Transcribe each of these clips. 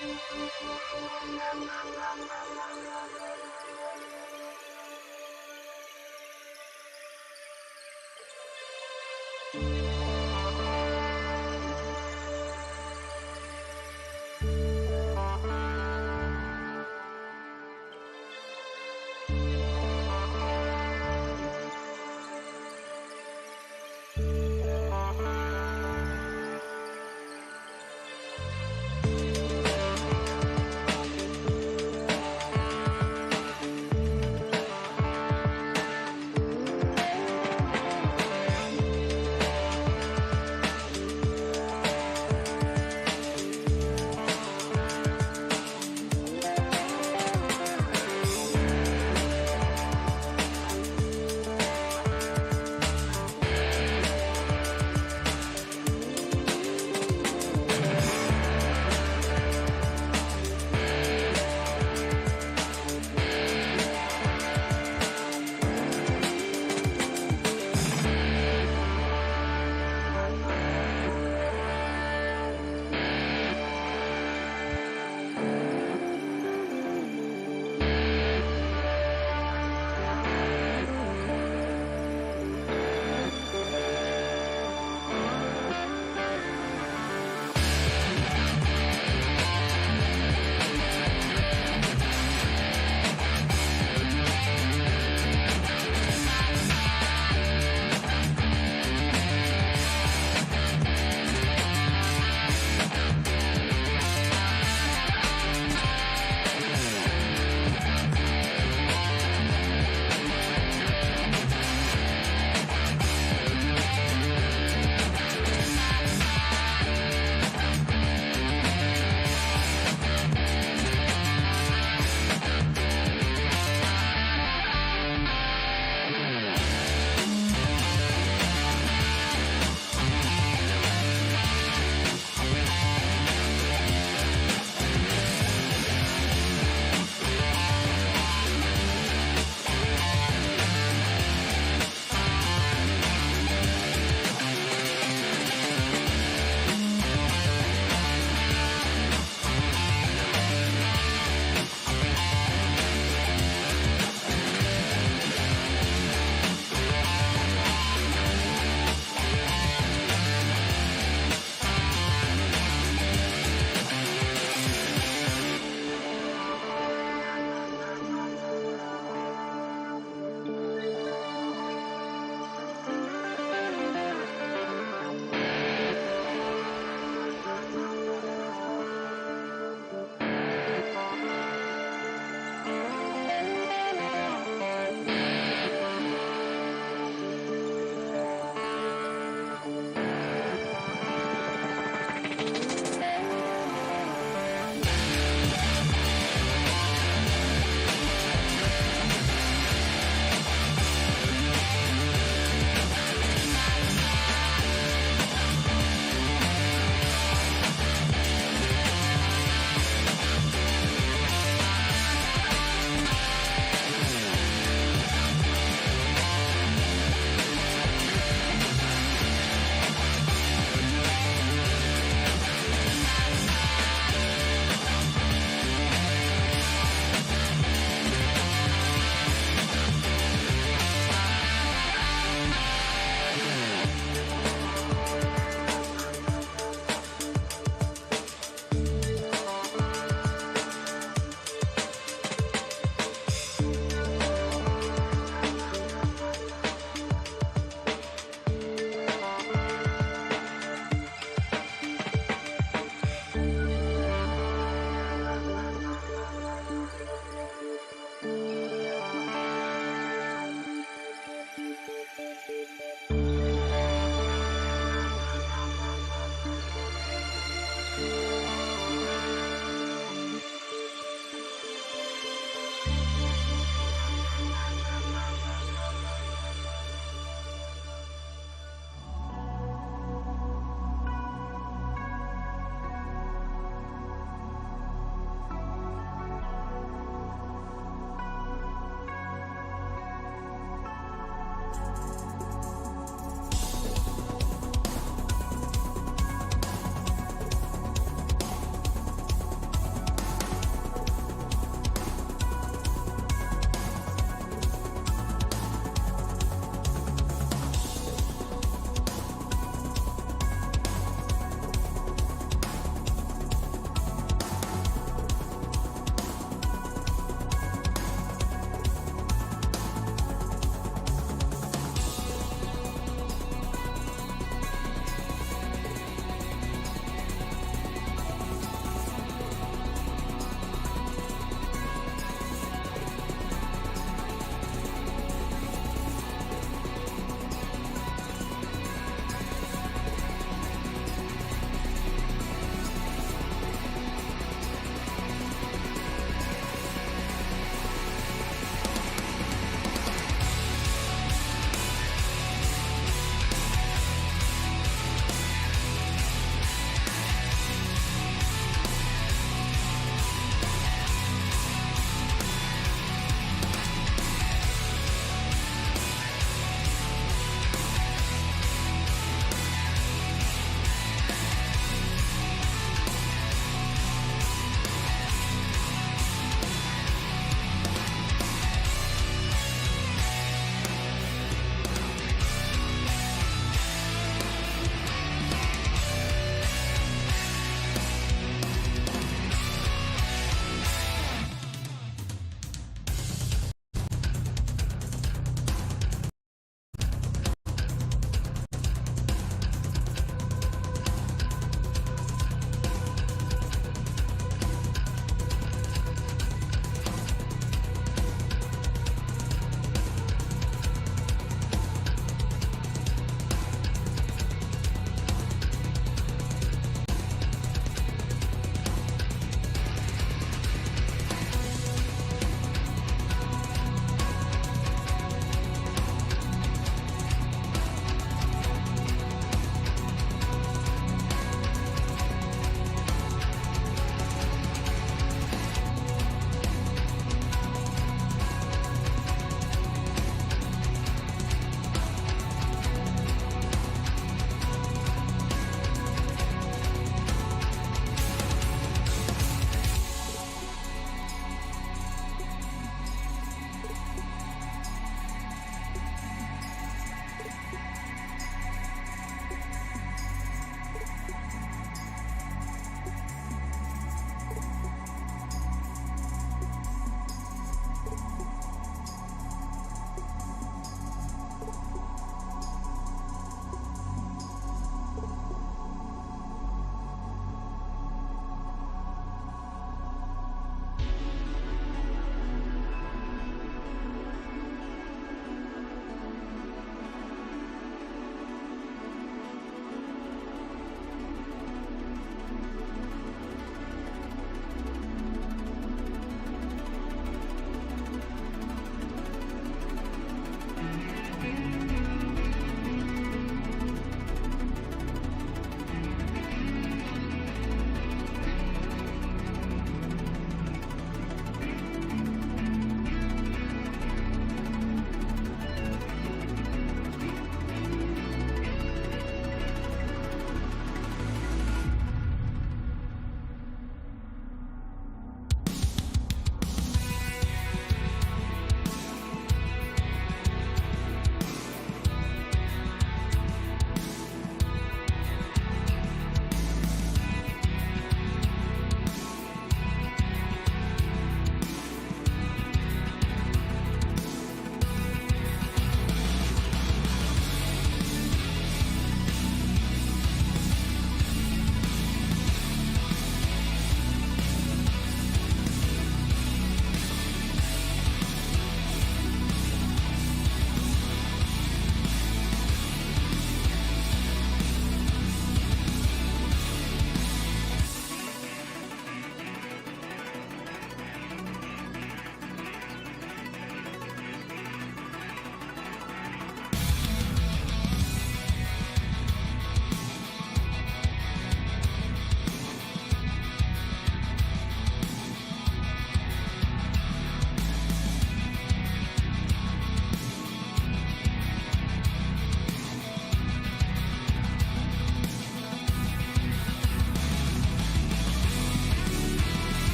อ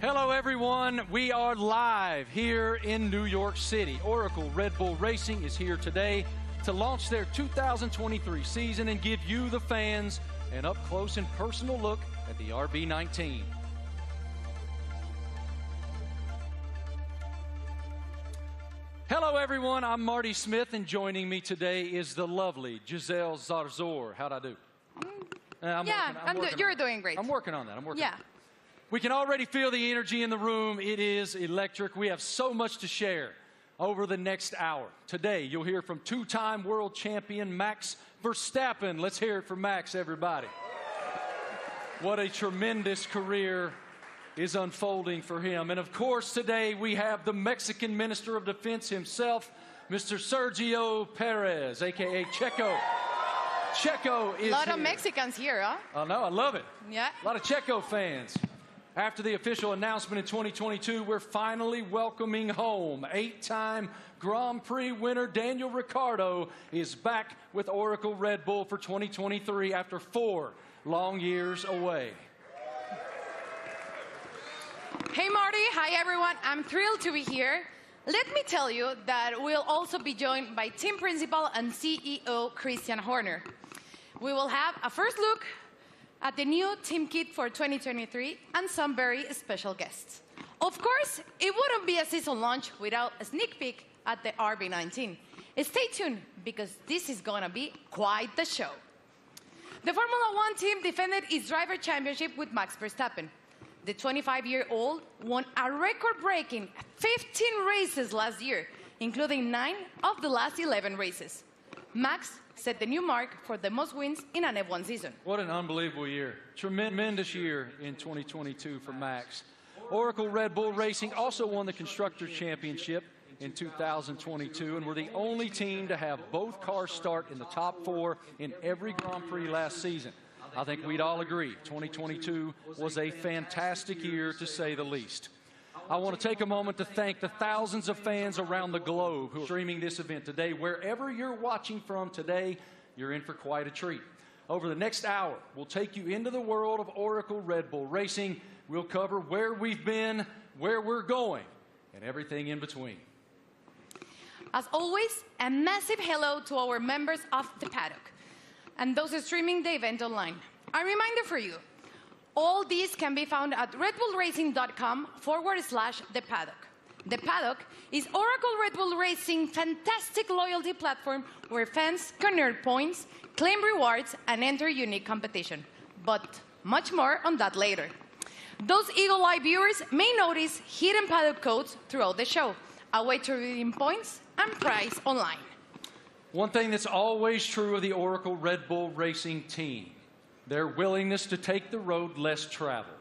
Hello, everyone. We are live here in New York City. Oracle Red Bull Racing is here today to launch their 2023 season and give you, the fans, an up-close and personal look at the RB19. Hello, everyone. I'm Marty Smith, and joining me today is the lovely Giselle Zarzor. How'd I do? You're doing great. I'm working on that. I'm working. Yeah. We can already feel the energy in the room. It is electric. We have so much to share over the next hour. Today, you'll hear from two-time world champion Max Verstappen. Let's hear it for Max, everybody. What a tremendous career is unfolding for him. And of course, today we have the Mexican Minister of Defense himself, Mr. Sergio Perez, a.k.a. Checo. Checo is here. A lot of Mexicans here, huh? I know, I love it. Yeah. A lot of Checo fans. After the official announcement in 2022, we're finally welcoming home. 8-time Grand Prix winner Daniel Ricciardo is back with Oracle Red Bull for 2023 after 4 long years away. Hey, Marty. Hi, everyone. I'm thrilled to be here. Let me tell you that we'll also be joined by team principal and CEO Christian Horner. We will have a first look at the new team kit for 2023 and some very special guests. Of course, it wouldn't be a season launch without a sneak peek at the RB19. Stay tuned, because this is going to be quite the show. The Formula One team defended its driver championship with Max Verstappen. The 25-year-old won a record-breaking 15 races last year, including 9 of the last 11 races. Max set the new mark for the most wins in an F1 season. What an unbelievable year. Tremendous year in 2022 for Max. Oracle Red Bull Racing also won the Constructors' Championship in 2022, and we're the only team to have both cars start in the top 4 in every Grand Prix last season. I think we'd all agree 2022 was a fantastic year, to say the least. I want to take a moment to thank the thousands of fans around the globe who are streaming this event today. Wherever you're watching from today, you're in for quite a treat. Over the next hour, we'll take you into the world of Oracle Red Bull Racing. We'll cover where we've been, where we're going, and everything in between. As always, a massive hello to our members of the paddock and those streaming the event online. A reminder for you, All these can be found at redbullracing.com/The Paddock. The Paddock is Oracle Red Bull Racing's fantastic loyalty platform where fans can earn points, claim rewards, and enter unique competition. But much more on that later. Those Eagle Eye viewers may notice hidden paddock codes throughout the show, a way to redeem points and prize online. One thing that's always true of the Oracle Red Bull Racing team, their willingness to take the road less traveled.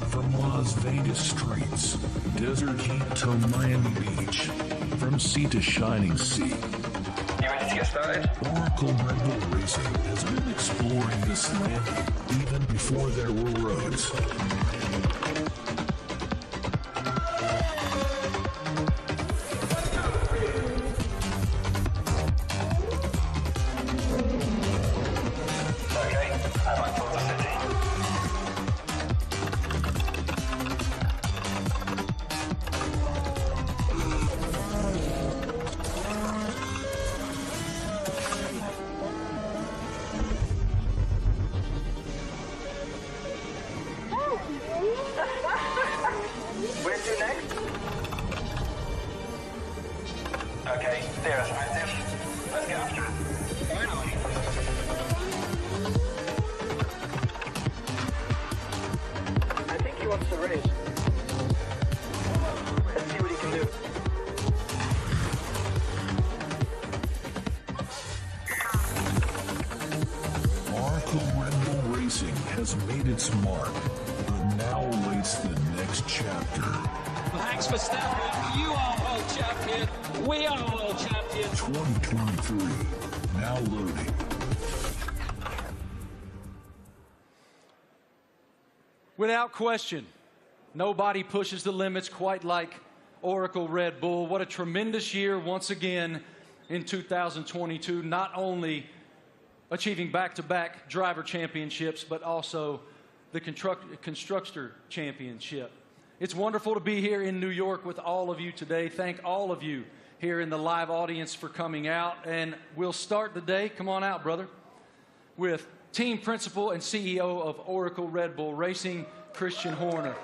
From Las Vegas streets, desert heat to Miami Beach, from sea to shining sea. You ready to get started? Oracle Red Bull Racing has been exploring this land even before there were roads. Okay, I'm at Boulder City. Where to next? Okay, there's active. Let's get after it. Finally. I think he wants to race. Let's see what he can do. Oracle Red Bull Racing has made its mark, but now awaits the next chapter. Max Verstappen, you are world champion. We are world champions. 2023, now loading. Without question, nobody pushes the limits quite like Oracle Red Bull. What a tremendous year once again in 2022, not only achieving back-to-back driver championships, but also the Constructor Championship. It's wonderful to be here in New York with all of you today. Thank all of you here in the live audience for coming out. And we'll start the day, come on out, brother, with team principal and CEO of Oracle Red Bull Racing, Christian Horner.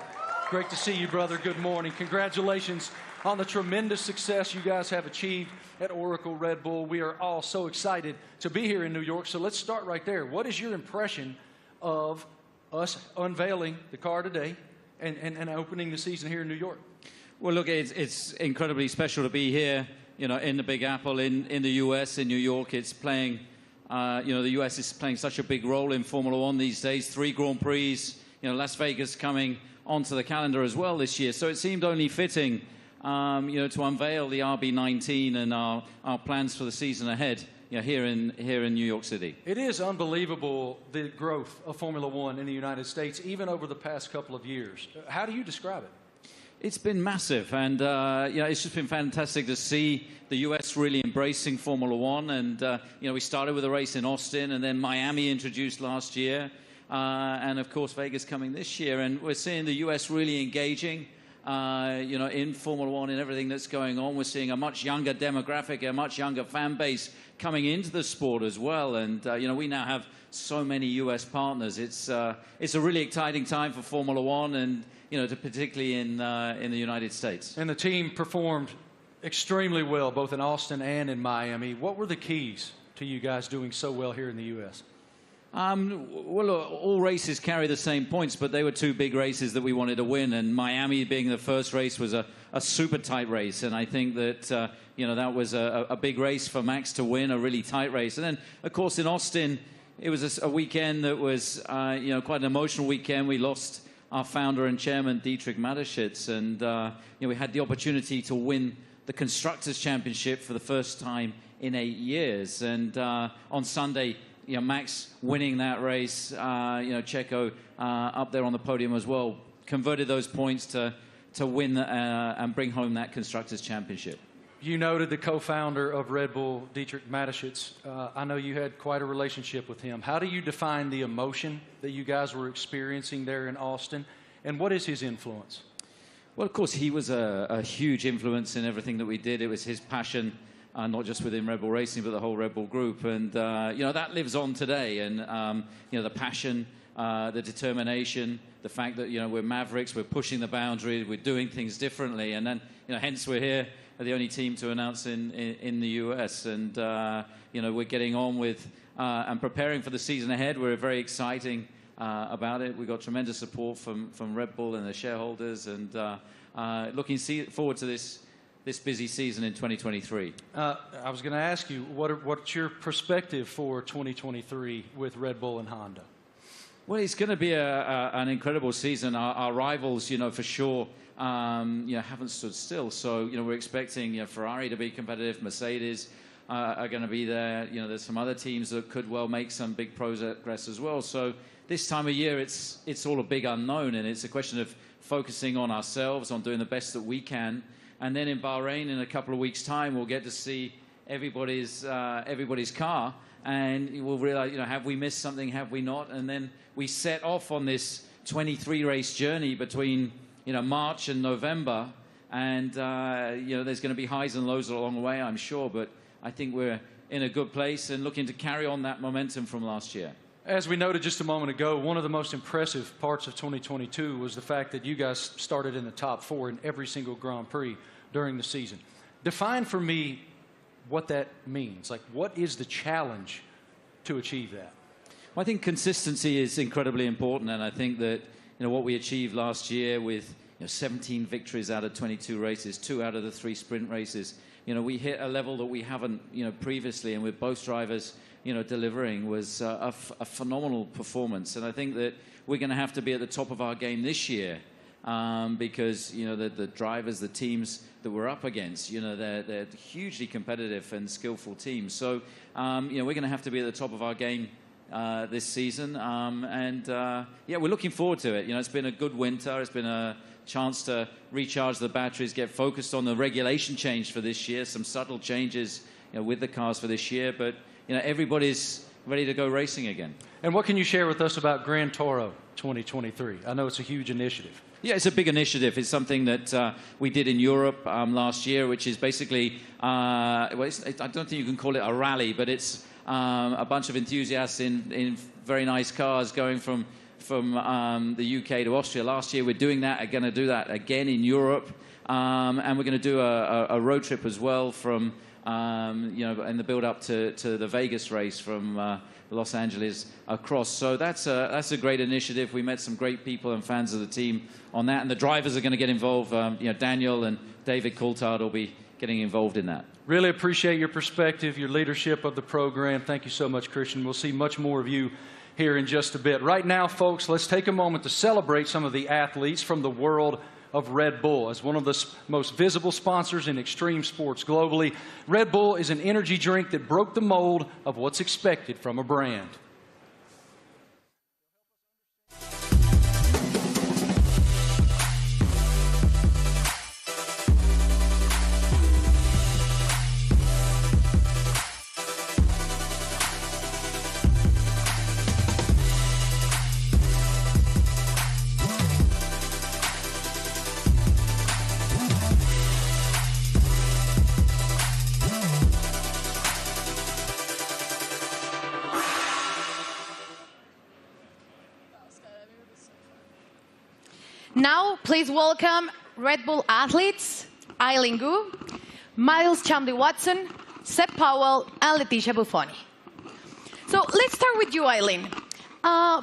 Great to see you, brother. Good morning. Congratulations on the tremendous success you guys have achieved at Oracle Red Bull. We are all so excited to be here in New York. So let's start right there. What is your impression of us unveiling the car today and opening the season here in New York? Well, look, it's incredibly special to be here, you know, in the Big Apple, in the U.S., in New York. It's playing, you know, the U.S. is playing such a big role in Formula One these days. 3 Grand Prix, you know, Las Vegas coming onto the calendar as well this year. So it seemed only fitting, you know, to unveil the RB19 and our plans for the season ahead, you know, here in New York City. It is unbelievable, the growth of Formula One in the United States, even over the past couple of years. How do you describe it? It's been massive, and you know, it's just been fantastic to see the U.S. really embracing Formula One. And you know, we started with a race in Austin, and then Miami introduced last year, and of course Vegas coming this year. And we're seeing the U.S. really engaging, you know, in Formula One and everything that's going on. We're seeing a much younger demographic, a much younger fan base coming into the sport as well. And you know, we now have so many U.S. partners. It's a really exciting time for Formula One, and you know, particularly in the United States. And the team performed extremely well, both in Austin and in Miami. What were the keys to you guys doing so well here in the U.S.? Well, all races carry the same points, but they were 2 big races that we wanted to win. And Miami being the first race was a super tight race. And I think that, you know, that was a big race for Max to win, a really tight race. And then, of course, in Austin, it was a weekend that was, you know, quite an emotional weekend. We lost our founder and chairman, Dietrich Mateschitz. And, you know, we had the opportunity to win the Constructors' Championship for the first time in 8 years. And on Sunday, you know, Max winning that race, you know, Checo up there on the podium as well, converted those points to win and bring home that Constructors' Championship. You noted the co-founder of Red Bull, Dietrich Mateschitz. I know you had quite a relationship with him. How do you define the emotion that you guys were experiencing there in Austin, and what is his influence? Well, of course, he was a huge influence in everything that we did. It was his passion, not just within Red Bull Racing, but the whole Red Bull group. And, that lives on today. And, the passion, the determination, the fact that, we're mavericks, we're pushing the boundary, we're doing things differently. And then, hence we're here, the only team to announce in the US. And, we're getting on with and preparing for the season ahead. We're very exciting about it. We've got tremendous support from Red Bull and their shareholders, and looking forward to this busy season in 2023. I was going to ask you, what's your perspective for 2023 with Red Bull and Honda? Well, it's going to be an incredible season. Our rivals, for sure, haven't stood still. So, we're expecting Ferrari to be competitive. Mercedes are going to be there. There's some other teams that could well make some big progress as well. So this time of year, it's all a big unknown, and it's a question of focusing on ourselves, on doing the best that we can. And then in Bahrain, in a couple of weeks' time, we'll get to see everybody's car, and we'll realize, have we missed something, have we not? And then we set off on this 23-race journey between, March and November, and, there's going to be highs and lows along the way, I'm sure, but I think we're in a good place and looking to carry on that momentum from last year. As we noted just a moment ago, one of the most impressive parts of 2022 was the fact that you guys started in the top 4 in every single Grand Prix during the season. Define for me what that means. Like, what is the challenge to achieve that? Well, I think consistency is incredibly important, and I think that what we achieved last year with 17 victories out of 22 races, 2 out of the 3 sprint races, we hit a level that we haven't previously, and with both drivers delivering was a phenomenal performance. And I think that we're going to have to be at the top of our game this year because, the drivers, the teams that we're up against, they're hugely competitive and skillful teams. So, we're going to have to be at the top of our game this season. We're looking forward to it. It's been a good winter. It's been a chance to recharge the batteries, get focused on the regulation change for this year, some subtle changes with the cars for this year. But everybody's ready to go racing again. And what can you share with us about Grand Toro 2023? I know it's a huge initiative. Yeah, it's a big initiative. It's something that we did in Europe last year, which is basically, I don't think you can call it a rally, but it's a bunch of enthusiasts in very nice cars going from the UK to Austria. Last year, we're doing that. We're going to do that again in Europe. And we're going to do a road trip as well from in the build-up to the Vegas race from Los Angeles across. So that's a great initiative. We met some great people and fans of the team on that, and the drivers are going to get involved. Daniel and David Coulthard will be getting involved in that. Really appreciate your perspective, your leadership of the program. Thank you so much, Christian. We'll see much more of you here in just a bit. Right now, folks, let's take a moment to celebrate some of the athletes from the world of Red Bull. As one of the most visible sponsors in extreme sports globally, Red Bull is an energy drink that broke the mold of what's expected from a brand. Now, please welcome Red Bull athletes, Eileen Gu, Miles Chamley-Watson, Seb Powell, and Leticia Buffoni. So let's start with you, Eileen. At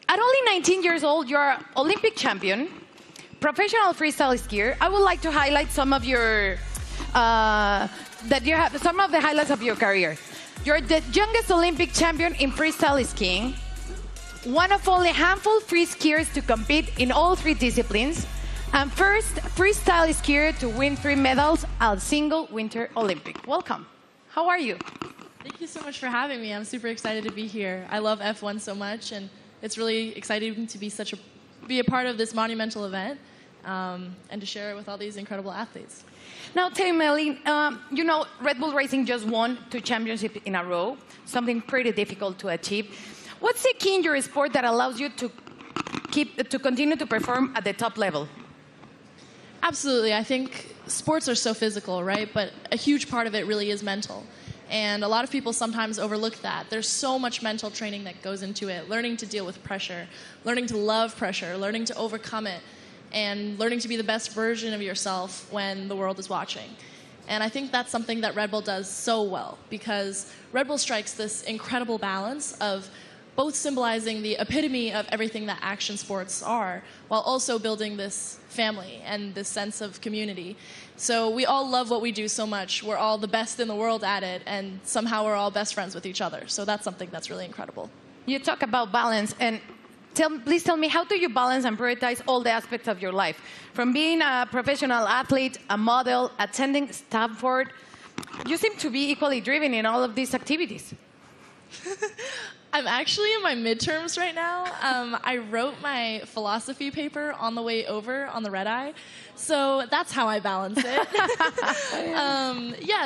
only 19 years old, you're an Olympic champion, professional freestyle skier. I would like to highlight some of your some of the highlights of your career. You're the youngest Olympic champion in freestyle skiing, one of only a handful of free skiers to compete in all 3 disciplines, and first freestyle skier to win 3 medals at a single Winter Olympic. Welcome. How are you? Thank you so much for having me. I'm super excited to be here. I love F1 so much, and it's really exciting to be a part of this monumental event. and to share it with all these incredible athletes. Now, tell me, Melly, you know, Red Bull Racing just won 2 championships in a row, something pretty difficult to achieve. What's the key in your sport that allows you to continue to perform at the top level? Absolutely. I think sports are so physical, right? But a huge part of it really is mental. And a lot of people sometimes overlook that. There's so much mental training that goes into it, learning to deal with pressure, learning to love pressure, learning to overcome it, and learning to be the best version of yourself when the world is watching. And I think that's something that Red Bull does so well, because Red Bull strikes this incredible balance of both symbolizing the epitome of everything that action sports are, while also building this family and this sense of community. So we all love what we do so much. We're all the best in the world at it, and somehow we're all best friends with each other. So that's something that's really incredible. You talk about balance, and please tell me, how do you balance and prioritize all the aspects of your life? From being a professional athlete, a model, attending Stanford, you seem to be equally driven in all of these activities. I'm actually in my midterms right now. I wrote my philosophy paper on the way over on the red eye, so that's how I balance it.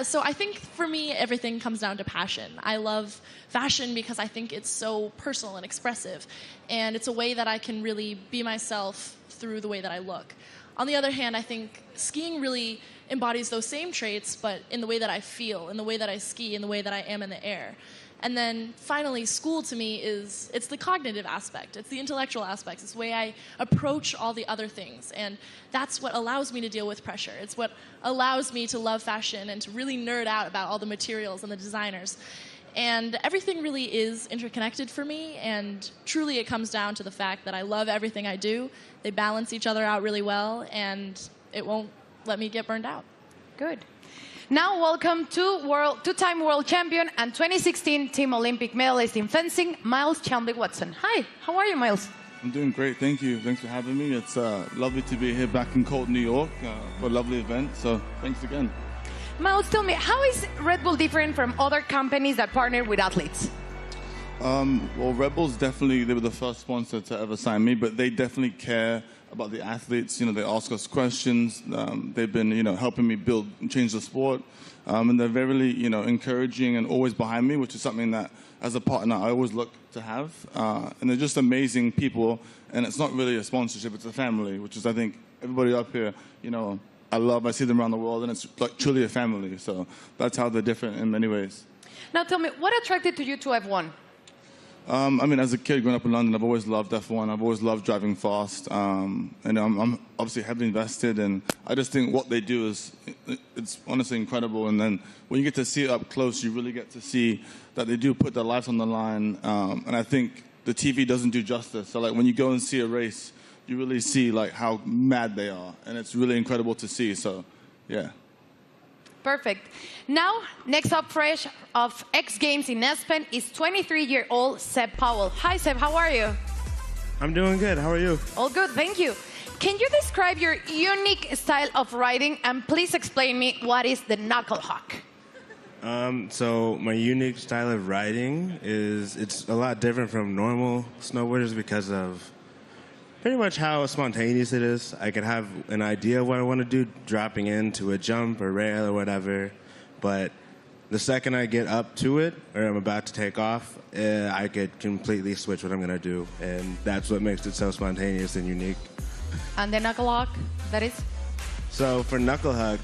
So I think for me, everything comes down to passion. I love fashion because I think it's so personal and expressive, and it's a way that I can really be myself through the way that I look. On the other hand, I think skiing really embodies those same traits, but in the way that I feel, in the way that I ski, in the way that I am in the air. And then finally, school to me it's the cognitive aspect. It's the intellectual aspects. It's the way I approach all the other things. And that's what allows me to deal with pressure. It's what allows me to love fashion and to really nerd out about all the materials and the designers. And everything really is interconnected for me. And truly it comes down to the fact that I love everything I do. They balance each other out really well, and it won't let me get burned out. Good. Now, welcome to two-time world champion and 2016 Team Olympic medalist in fencing, Miles Chambliss-Watson. Hi, how are you, Miles? I'm doing great, thank you. Thanks for having me. It's lovely to be here back in cold New York for a lovely event, so thanks again. Miles, tell me, how is Red Bull different from other companies that partner with athletes? Well, Red Bull's definitely, they were the first sponsor to ever sign me, but they definitely care about the athletes. You know, they ask us questions. They've been, helping me build and change the sport. And they're very, encouraging and always behind me, which is something that, as a partner, I always look to have. And they're just amazing people. And it's not really a sponsorship, it's a family, which is, I think, everybody up here, I see them around the world, and it's like truly a family. So that's how they're different in many ways. Now tell me, what attracted you to F1? As a kid growing up in London, I've always loved F1. I've always loved driving fast. And I'm obviously heavily invested, and I just think what they do it's honestly incredible. And then when you get to see it up close, you really get to see that they do put their lives on the line. And I think the TV doesn't do justice. So like when you go and see a race, you really see like how mad they are. And it's really incredible to see. So, yeah. Perfect. Now, next up fresh of X Games in Aspen is 23-year-old Seb Powell. Hi, Seb. How are you? I'm doing good. How are you? All good. Thank you. Can you describe your unique style of riding, and please explain me what is the knuckle hawk? So my unique style of riding it's a lot different from normal snowboarders because of pretty much how spontaneous it is. I can have an idea of what I want to do, dropping into a jump or rail or whatever, but the second I get up to it, or I'm about to take off, I could completely switch what I'm going to do, and that's what makes it so spontaneous and unique. And the knuckle hawk, that is? So for knuckle hawk,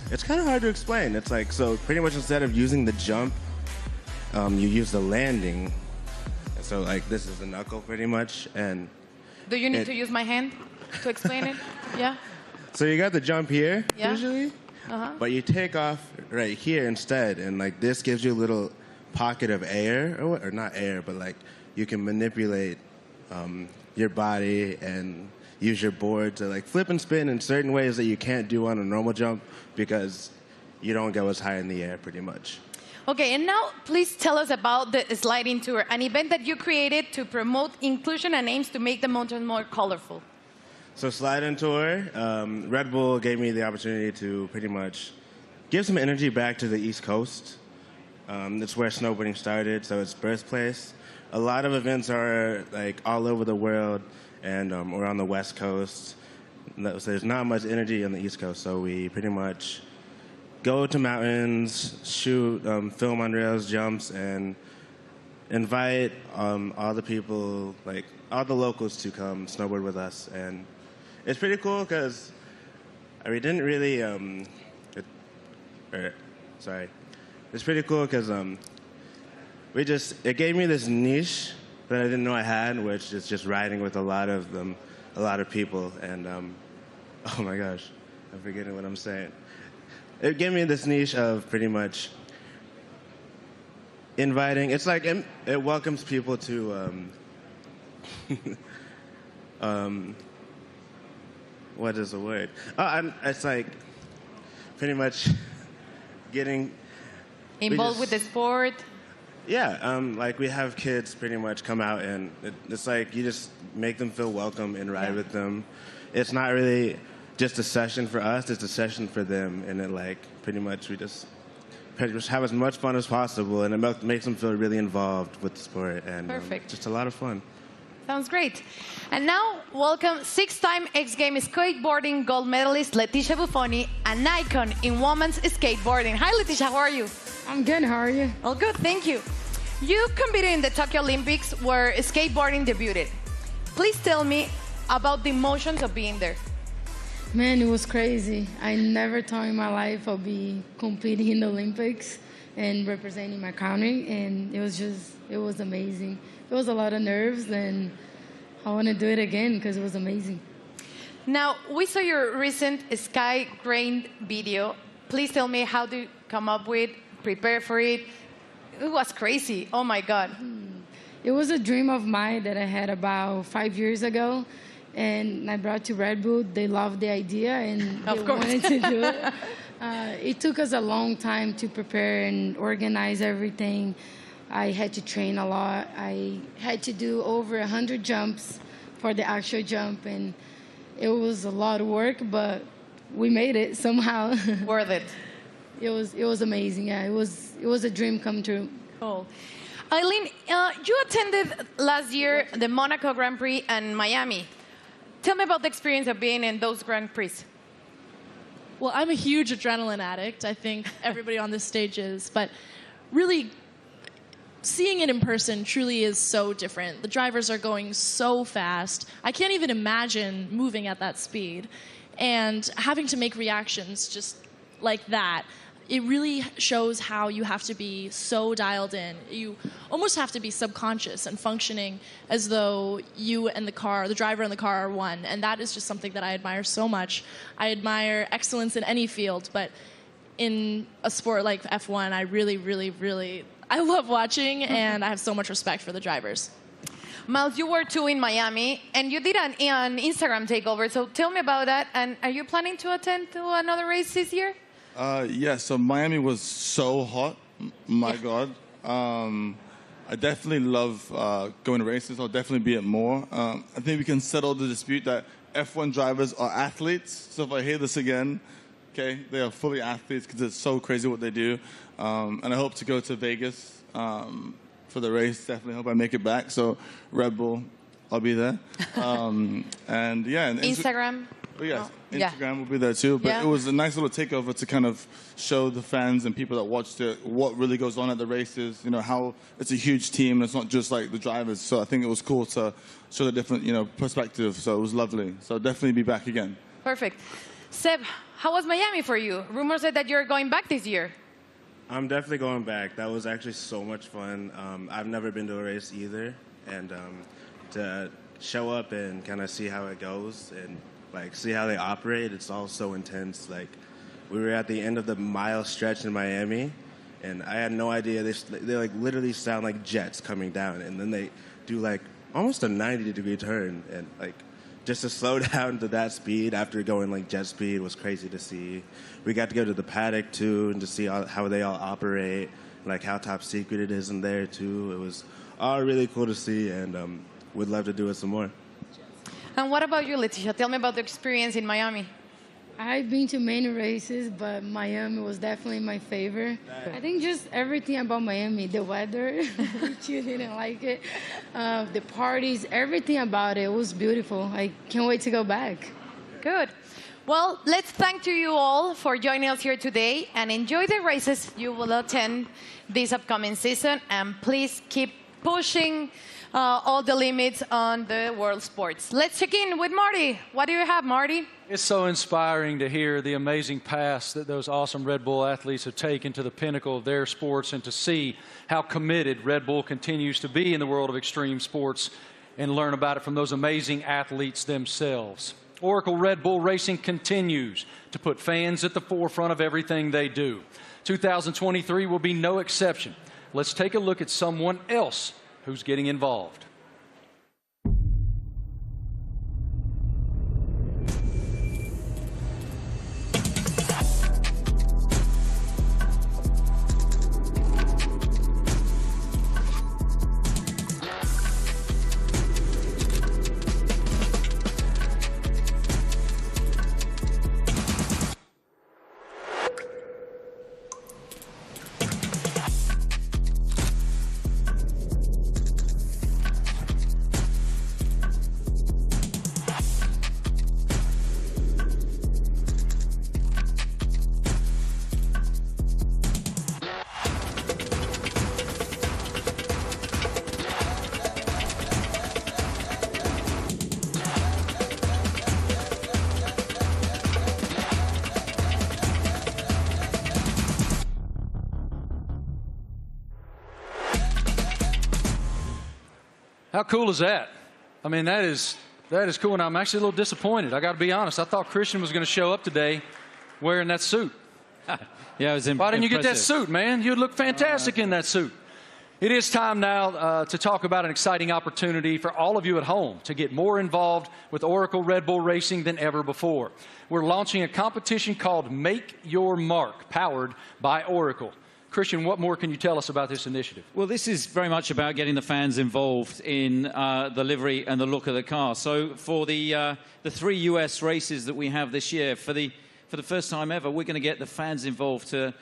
it's kind of hard to explain. It's like, so pretty much instead of using the jump, you use the landing. So like this is the knuckle pretty much, and do you need to use my hand to explain it? Yeah. So you got the jump here usually, but you take off right here instead, and like this gives you a little pocket of air, or not air, but like you can manipulate your body and use your board to like flip and spin in certain ways that you can't do on a normal jump because you don't go as high in the air pretty much. Okay, and now please tell us about the Sliding Tour, an event that you created to promote inclusion and aims to make the mountain more colorful. So Sliding Tour, Red Bull gave me the opportunity to pretty much give some energy back to the East Coast. That's where snowboarding started, so it's birthplace. A lot of events are like all over the world, and we're on the West Coast. So there's not much energy on the East Coast, so we pretty much go to mountains, shoot, film on rails, jumps, and invite all the people, like all the locals, to come snowboard with us. And it's pretty cool because we didn't really. It's pretty cool because it gave me this niche that I didn't know I had, which is just riding with a lot of people. And oh my gosh, I'm forgetting what I'm saying. It gave me this niche of pretty much inviting. It's like it welcomes people to. What is the word? It's like pretty much getting Involved with the sport. Yeah, like we have kids pretty much come out, and it's like you just make them feel welcome and ride with them. It's not really just a session for us, it's a session for them, and it like pretty much we just have as much fun as possible, and it makes them feel really involved with the sport, and Perfect. Just a lot of fun. Sounds great. And now, welcome 6-time X Games skateboarding gold medalist Leticia Buffoni, an icon in women's skateboarding. Hi, Leticia, how are you? I'm good, how are you? All good, thank you. You competed in the Tokyo Olympics where skateboarding debuted. Please tell me about the emotions of being there. Man, it was crazy. I never thought in my life I'd be competing in the Olympics and representing my country, and it was amazing. It was a lot of nerves, and I want to do it again because it was amazing. Now, we saw your recent Sky Grain video. Please tell me how to come up with, prepare for it. It was crazy. Oh, my God. It was a dream of mine that I had about 5 years ago, and I brought to Red Bull. They loved the idea, and they wanted to do it. It took us a long time to prepare and organize everything. I had to train a lot. I had to do over 100 jumps for the actual jump, and it was a lot of work, but we made it somehow. Worth it. It was amazing. Yeah, it was a dream come true. Cool. Eileen, you attended last year the Monaco Grand Prix and Miami. Tell me about the experience of being in those Grand Prix. Well, I'm a huge adrenaline addict. I think everybody on this stage is, but really seeing it in person truly is so different. The drivers are going so fast. I can't even imagine moving at that speed. And having to make reactions just like that, it really shows how you have to be so dialed in. You almost have to be subconscious and functioning as though you and the driver and the car are one. And that is just something that I admire so much. I admire excellence in any field, but in a sport like F1, I really I love watching, and I have so much respect for the drivers. Miles, you were too in Miami, and you did an Instagram takeover. So tell me about that. And are you planning to attend to another race this year? Yeah, so Miami was so hot. My God. I definitely love going to races. I'll definitely be at more. I think we can settle the dispute that F1 drivers are athletes. So if I hear this again, okay, they are fully athletes because it's so crazy what they do. And I hope to go to Vegas for the race. Definitely hope I make it back. So Red Bull, I'll be there. And yeah. And Instagram? Oh, yes, Instagram will be there too. But it was a nice little takeover to kind of show the fans and people that watched it what really goes on at the races. You know, how it's a huge team and it's not just like the drivers. So I think it was cool to show the different, perspective. So it was lovely. So I'll definitely be back again. Perfect. Seb, how was Miami for you? Rumors said that you're going back this year. I'm definitely going back. That was actually so much fun. I've never been to a race either. And to show up and kind of see how it goes and see how they operate, it's all so intense. We were at the end of the mile stretch in Miami, and I had no idea. They literally sound like jets coming down, and then they do almost a 90-degree turn, and just to slow down to that speed after going jet speed was crazy to see. We got to go to the paddock too, and to see how they all operate, how top secret it is in there too. It was all really cool to see, and would love to do it some more. And what about you, Leticia? Tell me about the experience in Miami. I've been to many races, but Miami was definitely my favorite. I think just everything about Miami, the weather, which you didn't like it, the parties, everything about it was beautiful. I can't wait to go back. Good. Well, let's thank to you all for joining us here today and enjoy the races you will attend this upcoming season. And please keep pushing all the limits on the world sports. Let's check in with Marty. What do you have, Marty? It's so inspiring to hear the amazing paths that those awesome Red Bull athletes have taken to the pinnacle of their sports, and to see how committed Red Bull continues to be in the world of extreme sports and learn about it from those amazing athletes themselves. Oracle Red Bull Racing continues to put fans at the forefront of everything they do. 2023 will be no exception. Let's take a look at someone else who's getting involved. How cool is that? I mean, that is cool, and I'm actually a little disappointed. I got to be honest. I thought Christian was going to show up today wearing that suit. Yeah, it was Why didn't you get that suit, man? You'd look fantastic in that suit. It is time now to talk about an exciting opportunity for all of you at home to get more involved with Oracle Red Bull Racing than ever before. We're launching a competition called Make Your Mark, powered by Oracle. Christian, what more can you tell us about this initiative? Well, this is very much about getting the fans involved in the livery and the look of the car. So for the 3 US races that we have this year, for the first time ever, we're going to get the fans involved to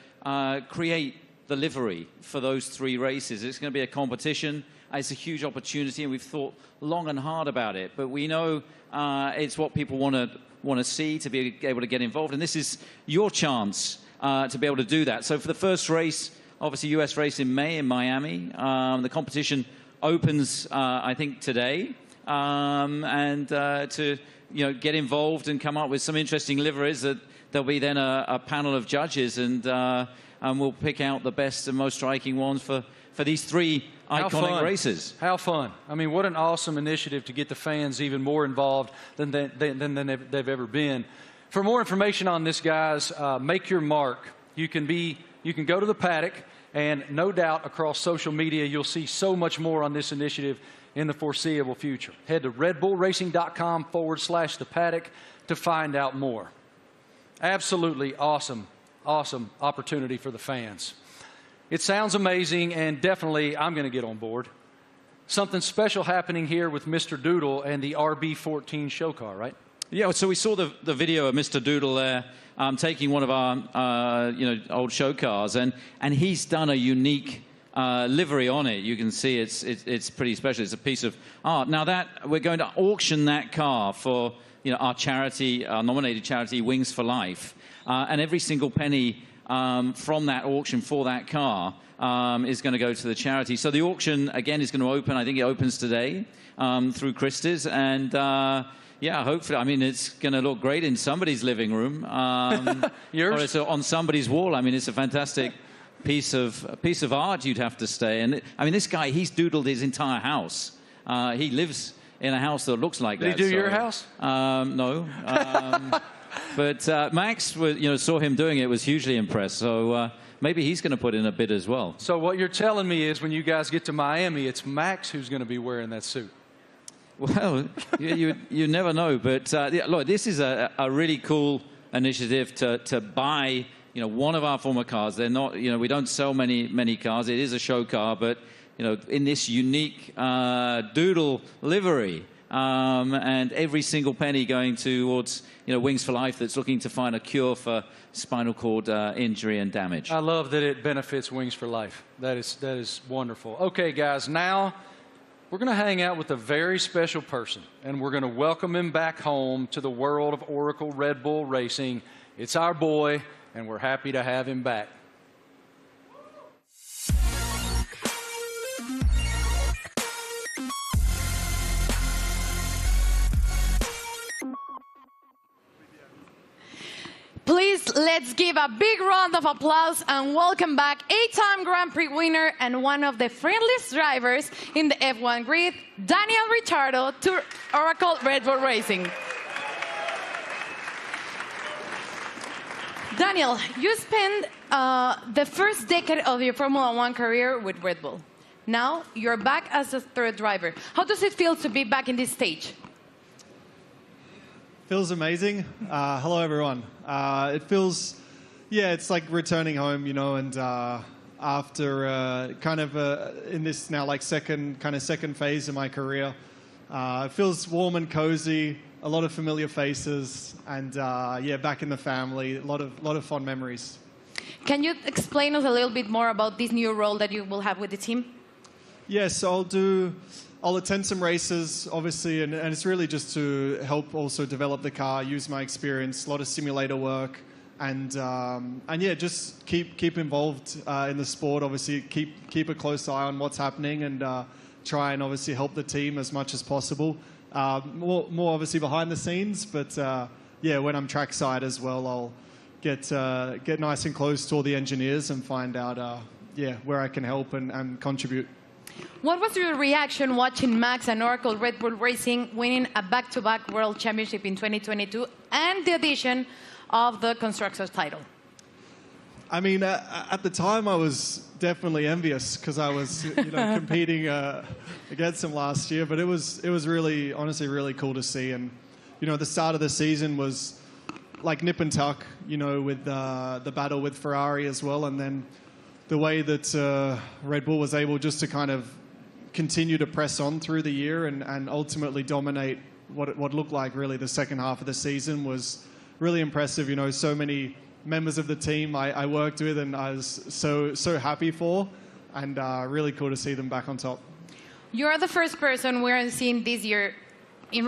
create the livery for those 3 races. It's going to be a competition. It's a huge opportunity, and we've thought long and hard about it. But we know it's what people want to see, to be able to get involved. And this is your chance to be able to do that. So for the first race, obviously US race in May in Miami, the competition opens, I think, today. And to get involved and come up with some interesting liveries, that there'll be then a panel of judges, and we'll pick out the best and most striking ones for these 3 iconic races. How fun. I mean, what an awesome initiative to get the fans even more involved than they've ever been. For more information on this, guys, Make Your Mark. You can go to the paddock, and no doubt across social media you'll see so much more on this initiative in the foreseeable future. Head to redbullracing.com/the paddock to find out more. Absolutely awesome opportunity for the fans. It sounds amazing, and definitely I'm going to get on board. Something special happening here with Mr. Doodle and the RB14 show car, right? Yeah, so we saw the video of Mr. Doodle there taking one of our old show cars, and he's done a unique livery on it. You can see it's pretty special. It's a piece of art. Now that we're going to auction that car for our charity, our nominated charity, Wings for Life, and every single penny from that auction for that car is going to go to the charity. So the auction again is going to open. I think it opens today through Christie's, and yeah, hopefully. I mean, it's going to look great in somebody's living room. Yours? Or it's on somebody's wall. I mean, it's a fantastic piece of art, you'd have to say. And I mean, this guy, he's doodled his entire house. He lives in a house that looks like that. Did he do your house? No. But Max, saw him doing it, was hugely impressed. So maybe he's going to put in a bid as well. So what you're telling me is when you guys get to Miami, it's Max who's going to be wearing that suit. Well, you never know. But look, this is a really cool initiative to buy one of our former cars. They're not, we don't sell many cars. It is a show car, but in this unique doodle livery, and every single penny going towards Wings for Life, that's looking to find a cure for spinal cord injury and damage. I love that it benefits Wings for Life. That is wonderful. Okay, guys, now we're going to hang out with a very special person, and we're going to welcome him back home to the world of Oracle Red Bull Racing. It's our boy, and we're happy to have him back. Please, let's give a big round of applause and welcome back 8-time Grand Prix winner and one of the friendliest drivers in the F1 grid, Daniel Ricciardo, to Oracle Red Bull Racing. Daniel, you spent the first decade of your Formula One career with Red Bull. Now you're back as a third driver. How does it feel to be back in this stage? Feels amazing. Hello, everyone. It feels, yeah, it's like returning home, you know, and after in this now like second phase of my career, it feels warm and cozy, a lot of familiar faces, and yeah, back in the family, a lot of fond memories. Can you explain us a little bit more about this new role that you will have with the team? Yes, I'll attend some races, obviously, and it's really just to help also develop the car, use my experience, a lot of simulator work, and yeah, just keep involved in the sport. Obviously, keep a close eye on what's happening, and try and obviously help the team as much as possible. More obviously behind the scenes, but yeah, when I'm trackside as well, I'll get nice and close to all the engineers and find out yeah, where I can help and contribute. What was your reaction watching Max and Oracle Red Bull Racing winning a back-to-back World Championship in 2022 and the addition of the Constructors title? I mean, at the time, I was definitely envious because I was, you know, competing against them last year. But it was really, honestly, really cool to see. And you know, the start of the season was like nip and tuck, you know, with the battle with Ferrari as well, and then the way that Red Bull was able just to kind of continue to press on through the year and ultimately dominate what looked like really the second half of the season was really impressive. You know, so many members of the team I worked with and I was so happy for, and really cool to see them back on top. You're the first person we're seeing this year in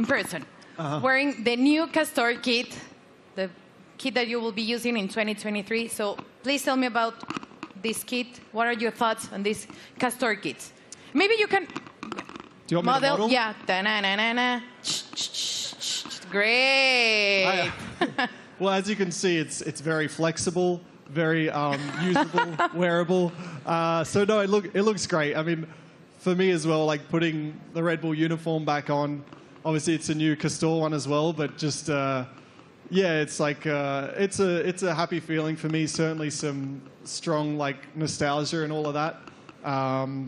person, wearing the new Castor kit, the kit that you will be using in 2023. So please tell me about this kit. What are your thoughts on this Castor kit? Maybe you can Do you want me to model? Yeah. Da-na-na-na-na. Great. Well, as you can see, it's very flexible, very usable, wearable. So no, it looks great. I mean, for me as well, like putting the Red Bull uniform back on. Obviously, it's a new Castor one as well, but just yeah, it's like it's a happy feeling for me. Certainly some strong like nostalgia and all of that.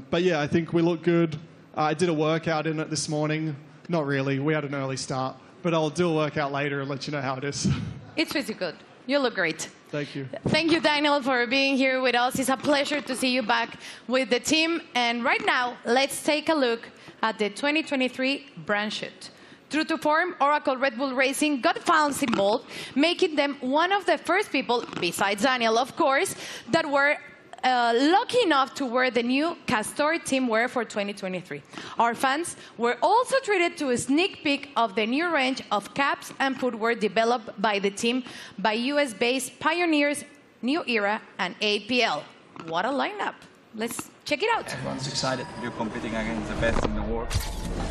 But yeah, I think we look good. I did a workout in it this morning. Not really. We had an early start, but I'll do a workout later and let you know how it is. It's pretty good. You look great. Thank you. Thank you, Daniel, for being here with us. It's a pleasure to see you back with the team. And right now, let's take a look at the 2023 brand shoot. True to form, Oracle Red Bull Racing got fans involved, making them one of the first people, besides Daniel, of course, that were lucky enough to wear the new Castor team wear for 2023. Our fans were also treated to a sneak peek of the new range of caps and footwear developed by the team by US-based pioneers New Era and APL. What a lineup. Let's check it out. Everyone's excited. You're competing against the best in the world.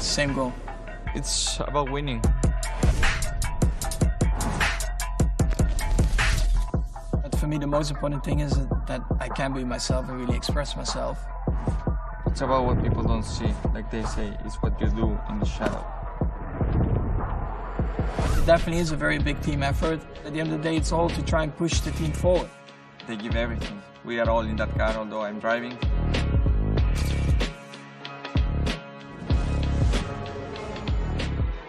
Same goal. It's about winning. But for me, the most important thing is that I can be myself and really express myself. It's about what people don't see. Like they say, it's what you do in the shadow. It definitely is a very big team effort. At the end of the day, it's all to try and push the team forward. They give everything. We are all in that car, although I'm driving.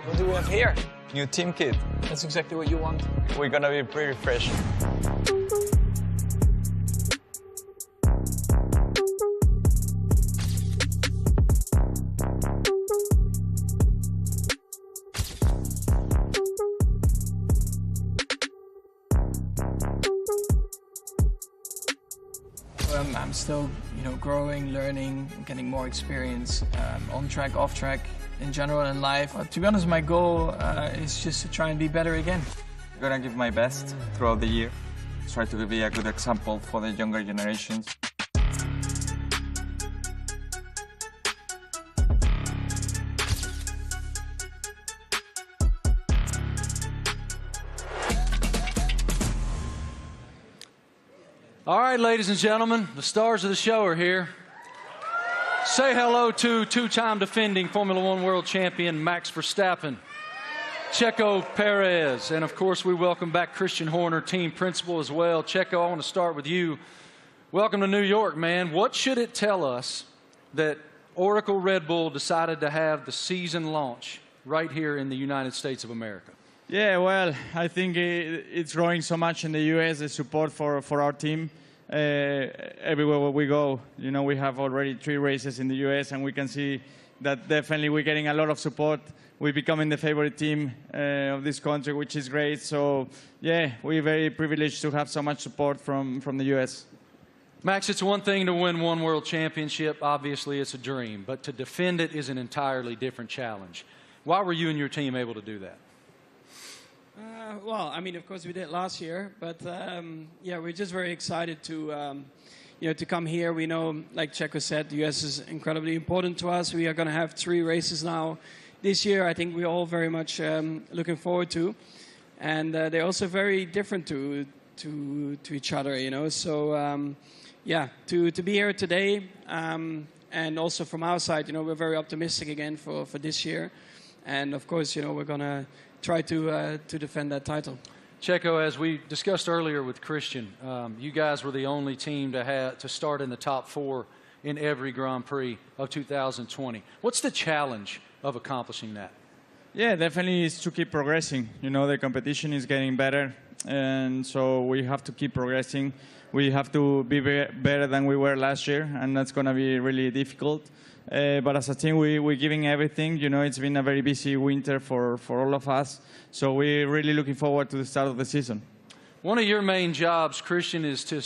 What do we have here? New team kit. That's exactly what you want. We're gonna be pretty fresh. I'm still, growing, learning, getting more experience on track, off track, in general in life. To be honest, my goal is just to try and be better again. I'm gonna give my best throughout the year. Try to be a good example for the younger generations. All right, ladies and gentlemen, the stars of the show are here. Say hello to two-time defending Formula One world champion Max Verstappen, Checo Perez, and of course we welcome back Christian Horner, team principal as well. Checo, I want to start with you. Welcome to New York, man. What should it tell us that Oracle Red Bull decided to have the season launch right here in the United States of America? Yeah, well, I think it's growing so much in the U.S., the support for our team. Everywhere where we go, we have already 3 races in the U.S., and we can see that definitely we're getting a lot of support. We're becoming the favorite team of this country, which is great. So, yeah, we're very privileged to have so much support from the U.S. Max, it's one thing to win one world championship. Obviously, it's a dream. But to defend it is an entirely different challenge. Why were you and your team able to do that? Well, I mean, of course we did last year, but yeah, we're just very excited to, to come here. We know, like Checo said, the US is incredibly important to us. We are going to have 3 races now this year. I think we're all very much looking forward to, and they're also very different to each other, So, yeah, to be here today, and also from our side, we're very optimistic again for this year, and of course, we're going to try to defend that title. Checo, as we discussed earlier with Christian, you guys were the only team to start in the top 4 in every Grand Prix of 2020. What's the challenge of accomplishing that? Yeah, definitely is to keep progressing. The competition is getting better, and so we have to keep progressing. We have to be better than we were last year, and that's going to be really difficult. But as a team, we're giving everything. It's been a very busy winter for all of us. So we're really looking forward to the start of the season. One of your main jobs, Christian, is to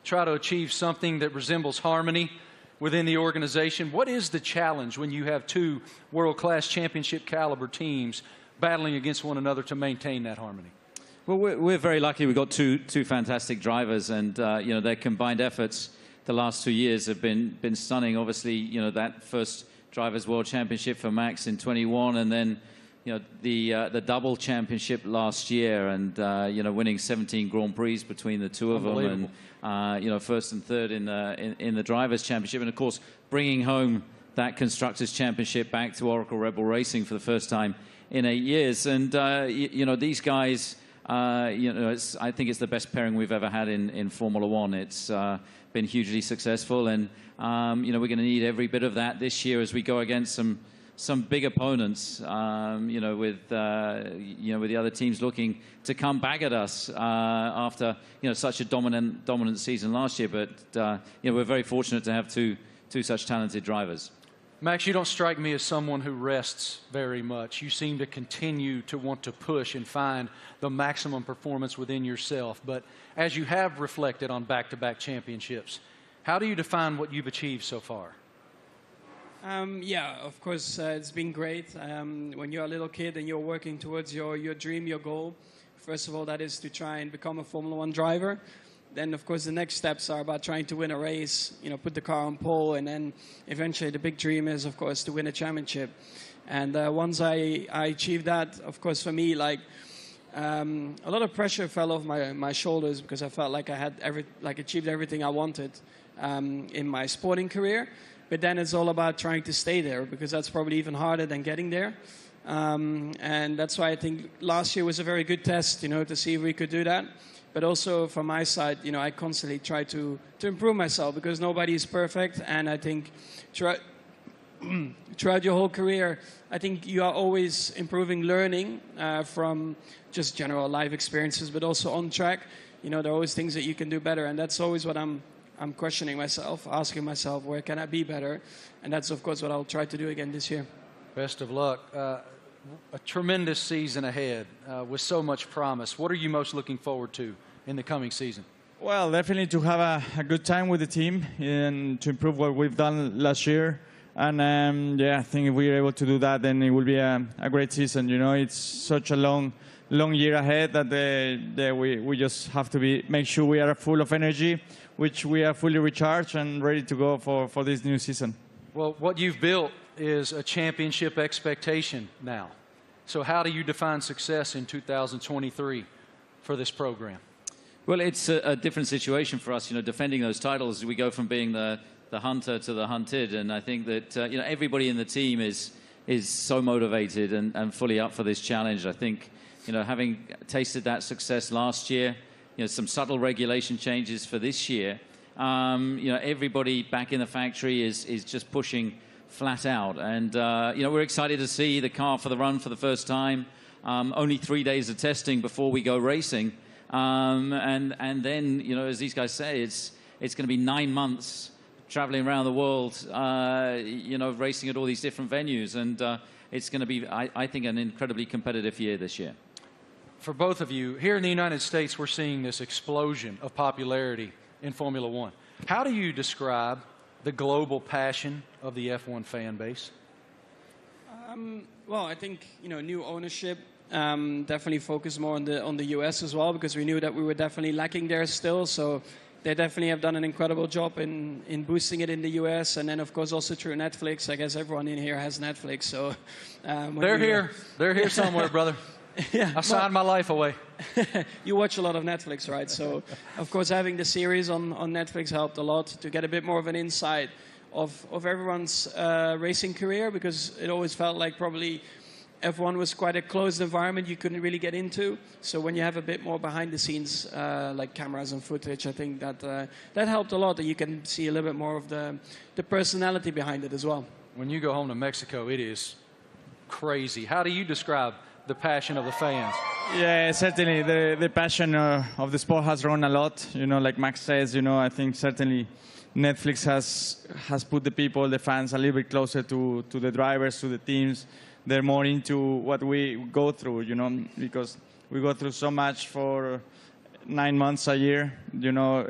try to achieve something that resembles harmony within the organization. What is the challenge when you have 2 world-class championship caliber teams battling against one another to maintain that harmony? Well, we're very lucky. We've got two fantastic drivers, and their combined efforts the last 2 years have been stunning. Obviously, that first Drivers' World Championship for Max in 21, and then the double championship last year, and winning 17 Grand Prix between the 2 of them, and first and third in the Drivers' Championship, and of course bringing home that Constructors' Championship back to Oracle Red Bull Racing for the first time in 8 years. And these guys, I think it's the best pairing we've ever had in Formula One. It's been hugely successful, and we're going to need every bit of that this year as we go against some big opponents. With the other teams looking to come back at us after such a dominant season last year. But we're very fortunate to have two such talented drivers. Max, you don't strike me as someone who rests very much. You seem to continue to want to push and find the maximum performance within yourself. But as you have reflected on back-to-back championships, how do you define what you've achieved so far? Yeah, of course, it's been great. When you're a little kid and you're working towards your dream, your goal, first of all, that is to try and become a Formula One driver. Then, of course, the next steps are about trying to win a race, put the car on pole, and then eventually the big dream is, of course, to win a championship. And once I achieved that, of course, for me, a lot of pressure fell off my shoulders because I felt like I had achieved everything I wanted in my sporting career. But then it's all about trying to stay there, because that's probably even harder than getting there. And that's why I think last year was a very good test, to see if we could do that. But also from my side, I constantly try to improve myself, because nobody is perfect. And I think throughout your whole career, I think you are always improving, learning from just general life experiences, but also on track. There are always things that you can do better. And that's always what I'm questioning myself, asking myself, where can I be better? And that's, of course, what I'll try to do again this year. Best of luck. A tremendous season ahead with so much promise. What are you most looking forward to in the coming season? Well, definitely to have a good time with the team and to improve what we've done last year. And yeah, I think if we're able to do that, then it will be a great season. You know, it's such a long year ahead that we just have to make sure we are full of energy, which we are fully recharged and ready to go for this new season. Well, what you've built is a championship expectation now. So how do you define success in 2023 for this program? Well, it's a different situation for us. You know, defending those titles, we go from being the hunter to the hunted, and I think that you know, everybody in the team is so motivated and fully up for this challenge. I think, you know, having tasted that success last year, you know, some subtle regulation changes for this year, you know, everybody back in the factory is just pushing flat out, and you know, we're excited to see the car for the run for the first time. Only 3 days of testing before we go racing. And then, you know, as these guys say, it's going to be 9 months traveling around the world, you know, racing at all these different venues. And it's going to be, I think, an incredibly competitive year this year. For both of you, here in the United States, we're seeing this explosion of popularity in Formula One. How do you describe the global passion of the F1 fan base? Well, I think, you know, new ownership. Definitely focus more on the US as well, because we knew that we were definitely lacking there still. So they definitely have done an incredible job in boosting it in the US, and then of course also through Netflix. I guess everyone in here has Netflix, so they're here somewhere, brother. Yeah, I signed my life away. You watch a lot of Netflix, right? So of course having the series on Netflix helped a lot to get a bit more of an insight of everyone's racing career, because it always felt like probably F1 was quite a closed environment you couldn't really get into. So when you have a bit more behind the scenes, like cameras and footage, I think that helped a lot, that you can see a little bit more of the personality behind it as well. When you go home to Mexico, it is crazy. How do you describe the passion of the fans? Yeah, certainly the passion of the sport has grown a lot. You know, like Max says, you know, I think certainly Netflix has put the people, the fans, a little bit closer to the drivers, to the teams. They're more into what we go through, you know, because we go through so much for 9 months a year. You know,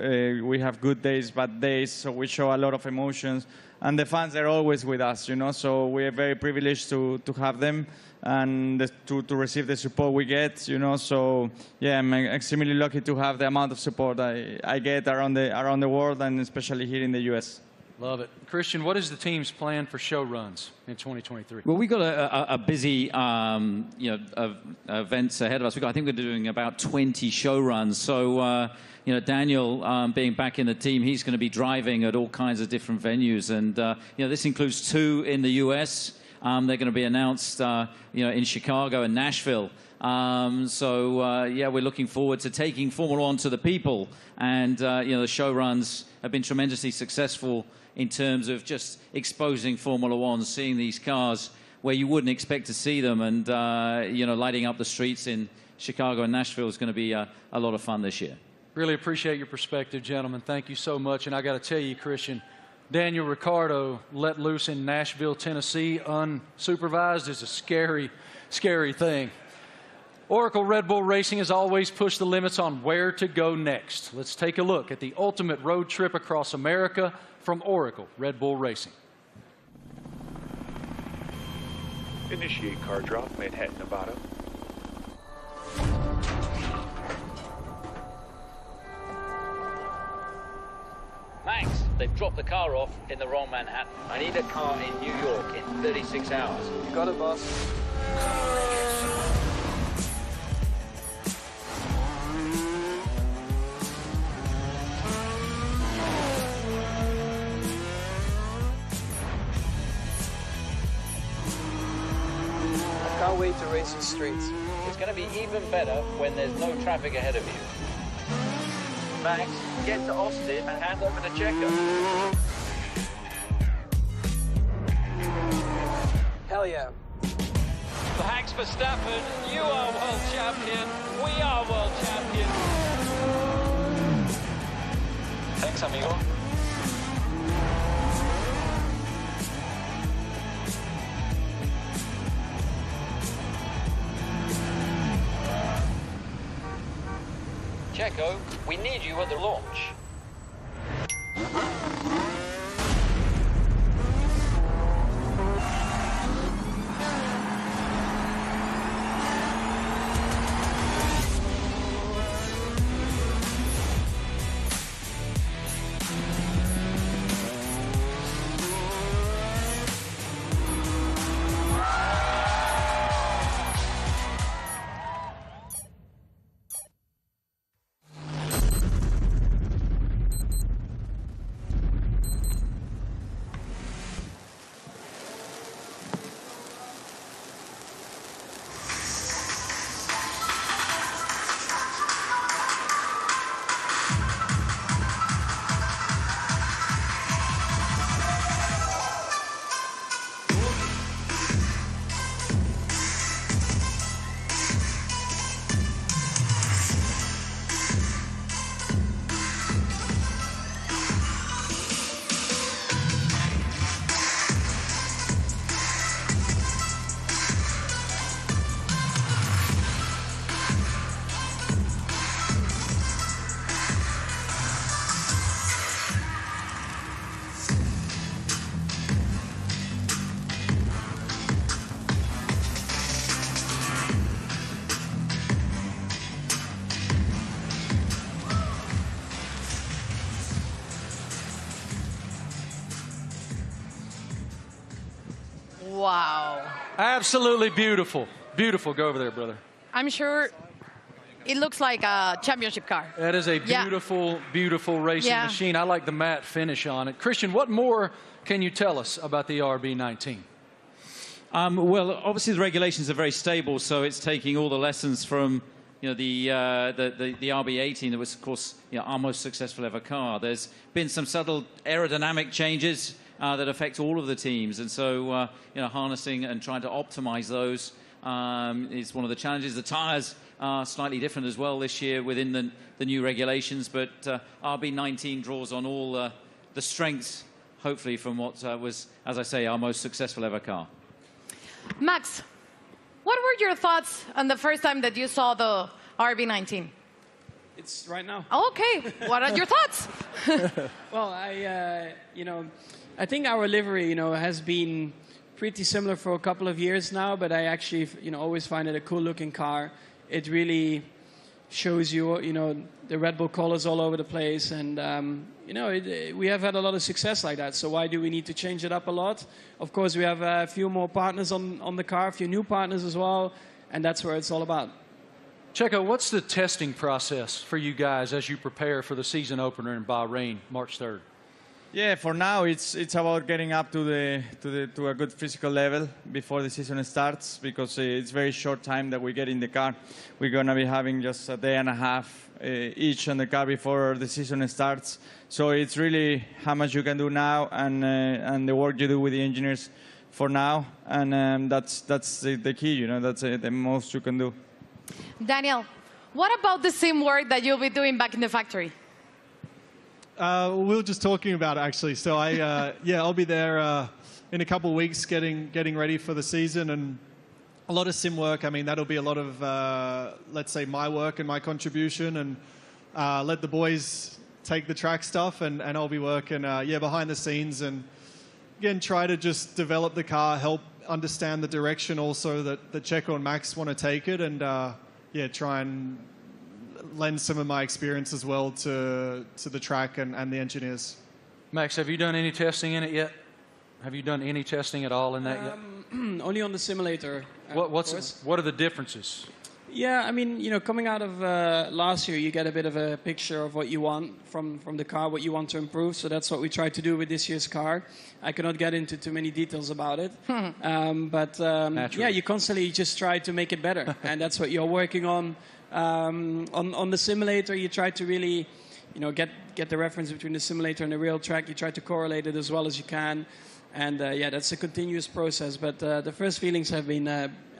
we have good days, bad days, so we show a lot of emotions. And the fans are always with us, you know, so we are very privileged to have them and to receive the support we get, you know. So, yeah, I'm extremely lucky to have the amount of support I get around the world, and especially here in the US. Love it. Christian, what is the team's plan for show runs in 2023? Well, we've got a busy, you know, events ahead of us. I think we're doing about 20 show runs. So, you know, Daniel, being back in the team, he's going to be driving at all kinds of different venues. And, you know, this includes 2 in the US. They're going to be announced, you know, in Chicago and Nashville. So, yeah, we're looking forward to taking Formula One to the people. And, you know, the show runs have been tremendously successful in terms of just exposing Formula One, seeing these cars where you wouldn't expect to see them, and you know, lighting up the streets in Chicago and Nashville is going to be a lot of fun this year. Really appreciate your perspective, gentlemen. Thank you so much. And I got to tell you, Christian, Daniel Ricciardo let loose in Nashville, Tennessee, unsupervised is a scary, scary thing. Oracle Red Bull Racing has always pushed the limits on where to go next. Let's take a look at the ultimate road trip across America from Oracle Red Bull Racing. Initiate car drop, Manhattan, Nevada. Max, they've dropped the car off in the wrong Manhattan. I need a car in New York in 36 hours. You got it, boss. Can't wait to race the streets. It's going to be even better when there's no traffic ahead of you. Max, get to Austin and hand over the checker. Hell yeah. Max Verstappen, you are world champion. We are world champion. Thanks, amigo. Checo, we need you at the launch. Wow. Absolutely beautiful. Beautiful. Go over there, brother. I'm sure it looks like a championship car. That is a beautiful, beautiful racing machine. I like the matte finish on it. Christian, what more can you tell us about the RB19? Well, obviously the regulations are very stable, so it's taking all the lessons from the RB18 that was, of course, our most successful ever car. There's been some subtle aerodynamic changes that affect all of the teams, and so harnessing and trying to optimize those is one of the challenges. The tires are slightly different as well this year within the new regulations, but RB19 draws on all the strengths, hopefully, from what was, as I say, our most successful ever car. Max, what were your thoughts on the first time that you saw the RB19? It's right now. Okay, what are your thoughts? Well, I think our livery, has been pretty similar for a couple of years now, but I actually, always find it a cool-looking car. It really shows you, the Red Bull colors all over the place, and we have had a lot of success like that. So why do we need to change it up a lot? Of course, we have a few more partners on the car, a few new partners as well, and that's where it's all about. Checo, what's the testing process for you guys as you prepare for the season opener in Bahrain, March 3rd? Yeah, for now it's about getting up to a good physical level before the season starts, because it's very short time that we get in the car. We're gonna be having just a day and a half each on the car before the season starts. So it's really how much you can do now and the work you do with the engineers for now, and that's the key. That's the most you can do. Daniel, what about the sim work that you'll be doing back in the factory? We were just talking about it, actually. So I'll be there in a couple of weeks getting ready for the season, and a lot of sim work. I mean, that'll be a lot of, let's say, my work and my contribution, and let the boys take the track stuff, and I'll be working, behind the scenes, and again, try to just develop the car, help understand the direction also that Checo and Max want to take it, and try and lend some of my experience as well to the track and the engineers. Max, have you done any testing in it yet? Have you done any testing at all in that yet? Only on the simulator. What are the differences? Yeah, I mean, coming out of last year, you get a bit of a picture of what you want from the car, what you want to improve. So that's what we tried to do with this year's car. I cannot get into too many details about it. You constantly just try to make it better. And that's what you're working on. On the simulator, you try to really, get the reference between the simulator and the real track. You try to correlate it as well as you can. And that's a continuous process. But the first feelings have been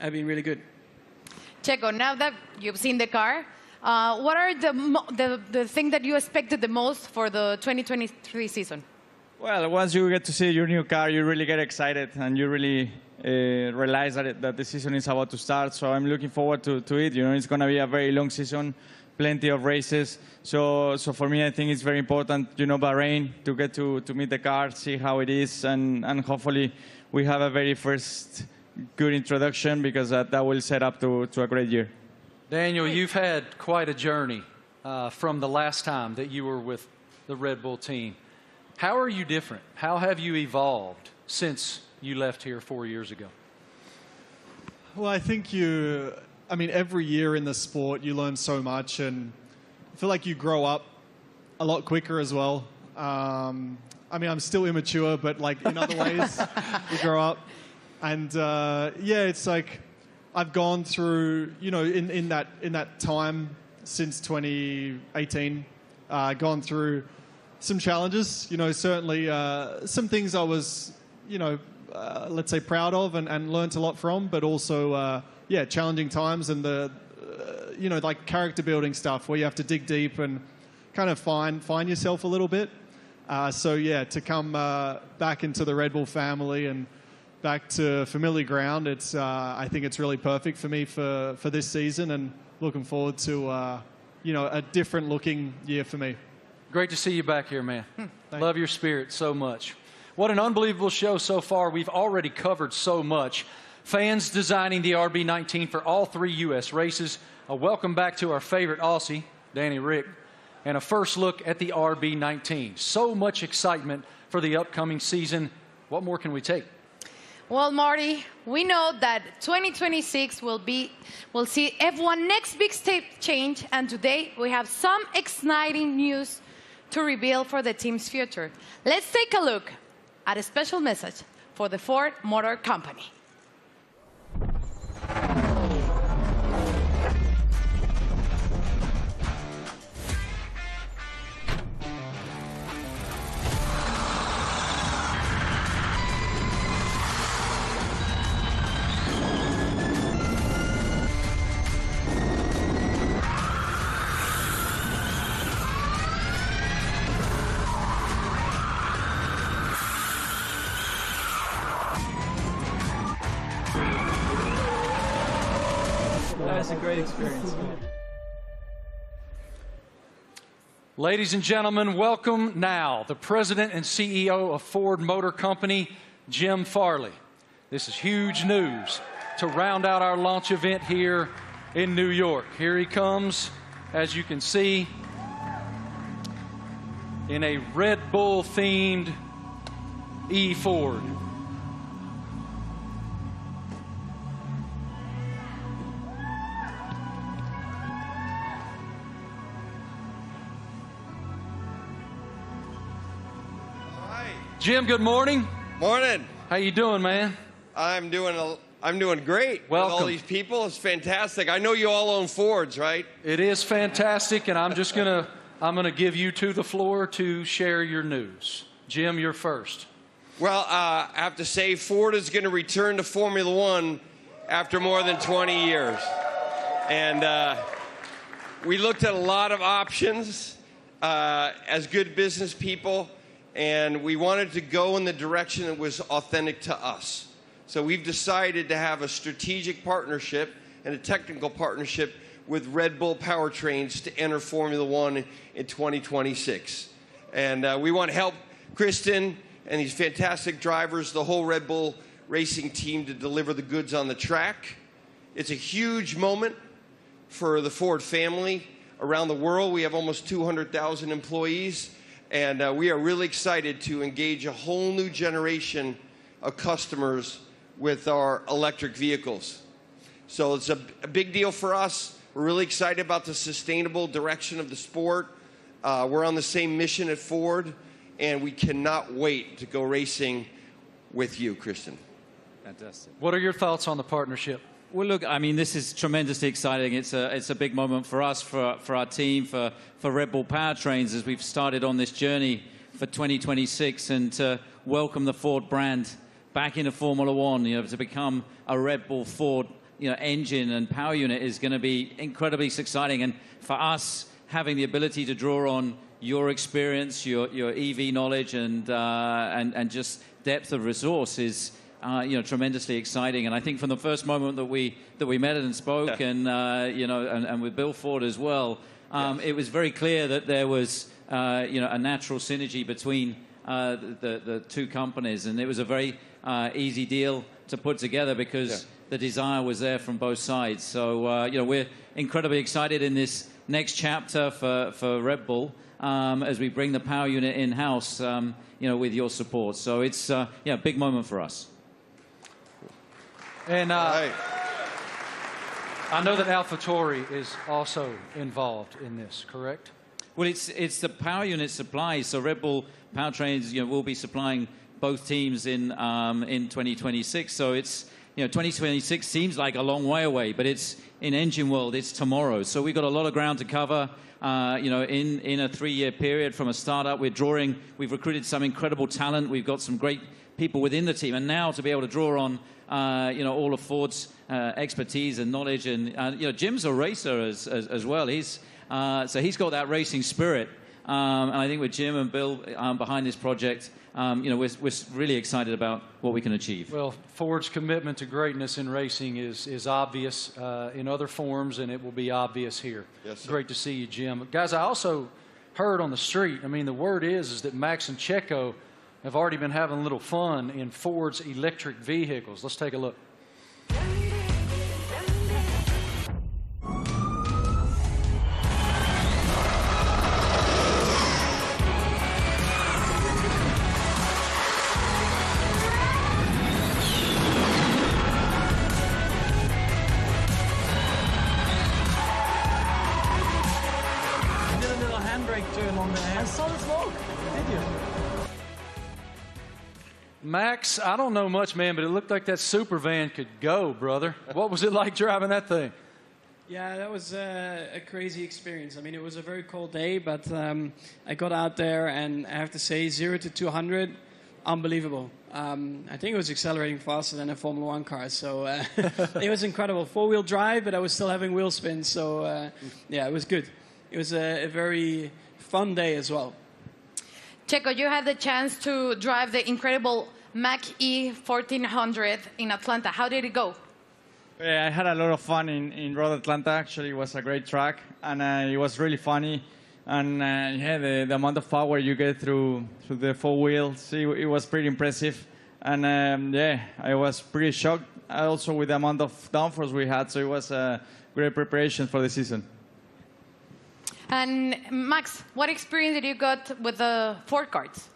really good. Checo, now that you've seen the car, what are the thing that you expected the most for the 2023 season? Well, once you get to see your new car, you really get excited, and you really realize that the season is about to start. So I'm looking forward to it. It's going to be a very long season, plenty of races. So for me, I think it's very important, you know, Bahrain, to get to meet the car, see how it is, and hopefully we have a very first good introduction, because that will set up to a great year. Daniel, you've had quite a journey from the last time that you were with the Red Bull team. How are you different? How have you evolved since you left here 4 years ago? Well, I think every year in the sport you learn so much, and I feel like you grow up a lot quicker as well. I'm still immature, but like in other ways, you grow up. And it's like I've gone through, in that time since 2018, gone through some challenges. Certainly some things I was, let's say proud of and learnt a lot from, but also challenging times and the like character building stuff where you have to dig deep and kind of find yourself a little bit. To come back into the Red Bull family and back to familiar ground, I think it's really perfect for me for this season, and looking forward to a different looking year for me. Great to see you back here, man. Love your spirit so much. What an unbelievable show so far. We've already covered so much. Fans designing the RB19 for all 3 U.S. races. A welcome back to our favorite Aussie, Danny Rick, and a first look at the RB19. So much excitement for the upcoming season. What more can we take? Well, Marty, we know that 2026 will see F1 next big step change, and today we have some exciting news to reveal for the team's future. Let's take a look at a special message for the Ford Motor Company. That was a great experience. Ladies and gentlemen, welcome now the president and CEO of Ford Motor Company, Jim Farley. This is huge news to round out our launch event here in New York. Here he comes, as you can see, in a Red Bull-themed E-Ford. Jim, good morning. Morning. How you doing, man? I'm doing great. Welcome. With all these people, it's fantastic. I know you all own Fords, right? It is fantastic, and I'm gonna give you the floor to share your news. Jim, you're first. Well, I have to say, Ford is going to return to Formula One after more than 20 years, and we looked at a lot of options as good business people. And we wanted to go in the direction that was authentic to us. So we've decided to have a strategic partnership and a technical partnership with Red Bull Powertrains to enter Formula One in 2026. And we want to help Kristen and these fantastic drivers, the whole Red Bull racing team, to deliver the goods on the track. It's a huge moment for the Ford family around the world. We have almost 200,000 employees. And we are really excited to engage a whole new generation of customers with our electric vehicles. So it's a big deal for us. We're really excited about the sustainable direction of the sport. We're on the same mission at Ford, and we cannot wait to go racing with you, Kristen. Fantastic. What are your thoughts on the partnership? Well, look, I mean, this is tremendously exciting. It's a big moment for us, for our team, for Red Bull Powertrains, as we've started on this journey for 2026, and to welcome the Ford brand back into Formula One. To become a Red Bull Ford, engine and power unit is going to be incredibly exciting. And for us, having the ability to draw on your experience, your EV knowledge, and just depth of resource is tremendously exciting. And I think from the first moment that we met and spoke, and with Bill Ford as well, it was very clear that there was a natural synergy between the two companies, and it was a very easy deal to put together because the desire was there from both sides. So we're incredibly excited in this next chapter for Red Bull as we bring the power unit in-house, with your support. So it's a big moment for us. And I know that AlphaTauri is also involved in this, correct? Well, it's the power unit supply. So Red Bull Powertrains, will be supplying both teams in 2026. So it's 2026 seems like a long way away, but it's in engine world. It's tomorrow. So we've got a lot of ground to cover. In a 3-year period from a startup, we've recruited some incredible talent. We've got some great people within the team, and now to be able to draw on all of Ford's expertise and knowledge, and Jim's a racer as well. He's got that racing spirit, and I think with Jim and Bill behind this project, we're really excited about what we can achieve. Well, Ford's commitment to greatness in racing is obvious in other forms, and it will be obvious here. Yes, sir. Great to see you, Jim. Guys, I also heard on the street, the word is that Max and Checo have already been having a little fun in Ford's electric vehicles. Let's take a look. Max, I don't know much, man, but it looked like that super van could go, brother. What was it like driving that thing? Yeah, that was a crazy experience. It was a very cold day, but I got out there, and I have to say, 0 to 200, unbelievable. I think it was accelerating faster than a Formula One car, so it was incredible. 4-wheel drive, but I was still having wheel spin, so it was good. It was a very fun day as well. Checo, you had the chance to drive the incredible Mach-E 1400 in Atlanta. How did it go? Yeah, I had a lot of fun in Road Atlanta. Actually, it was a great track, and it was really funny. And the amount of power you get through the 4 wheels, it was pretty impressive. And I was pretty shocked also with the amount of downforce we had. So it was a great preparation for the season. And Max, what experience did you got with the Ford cars?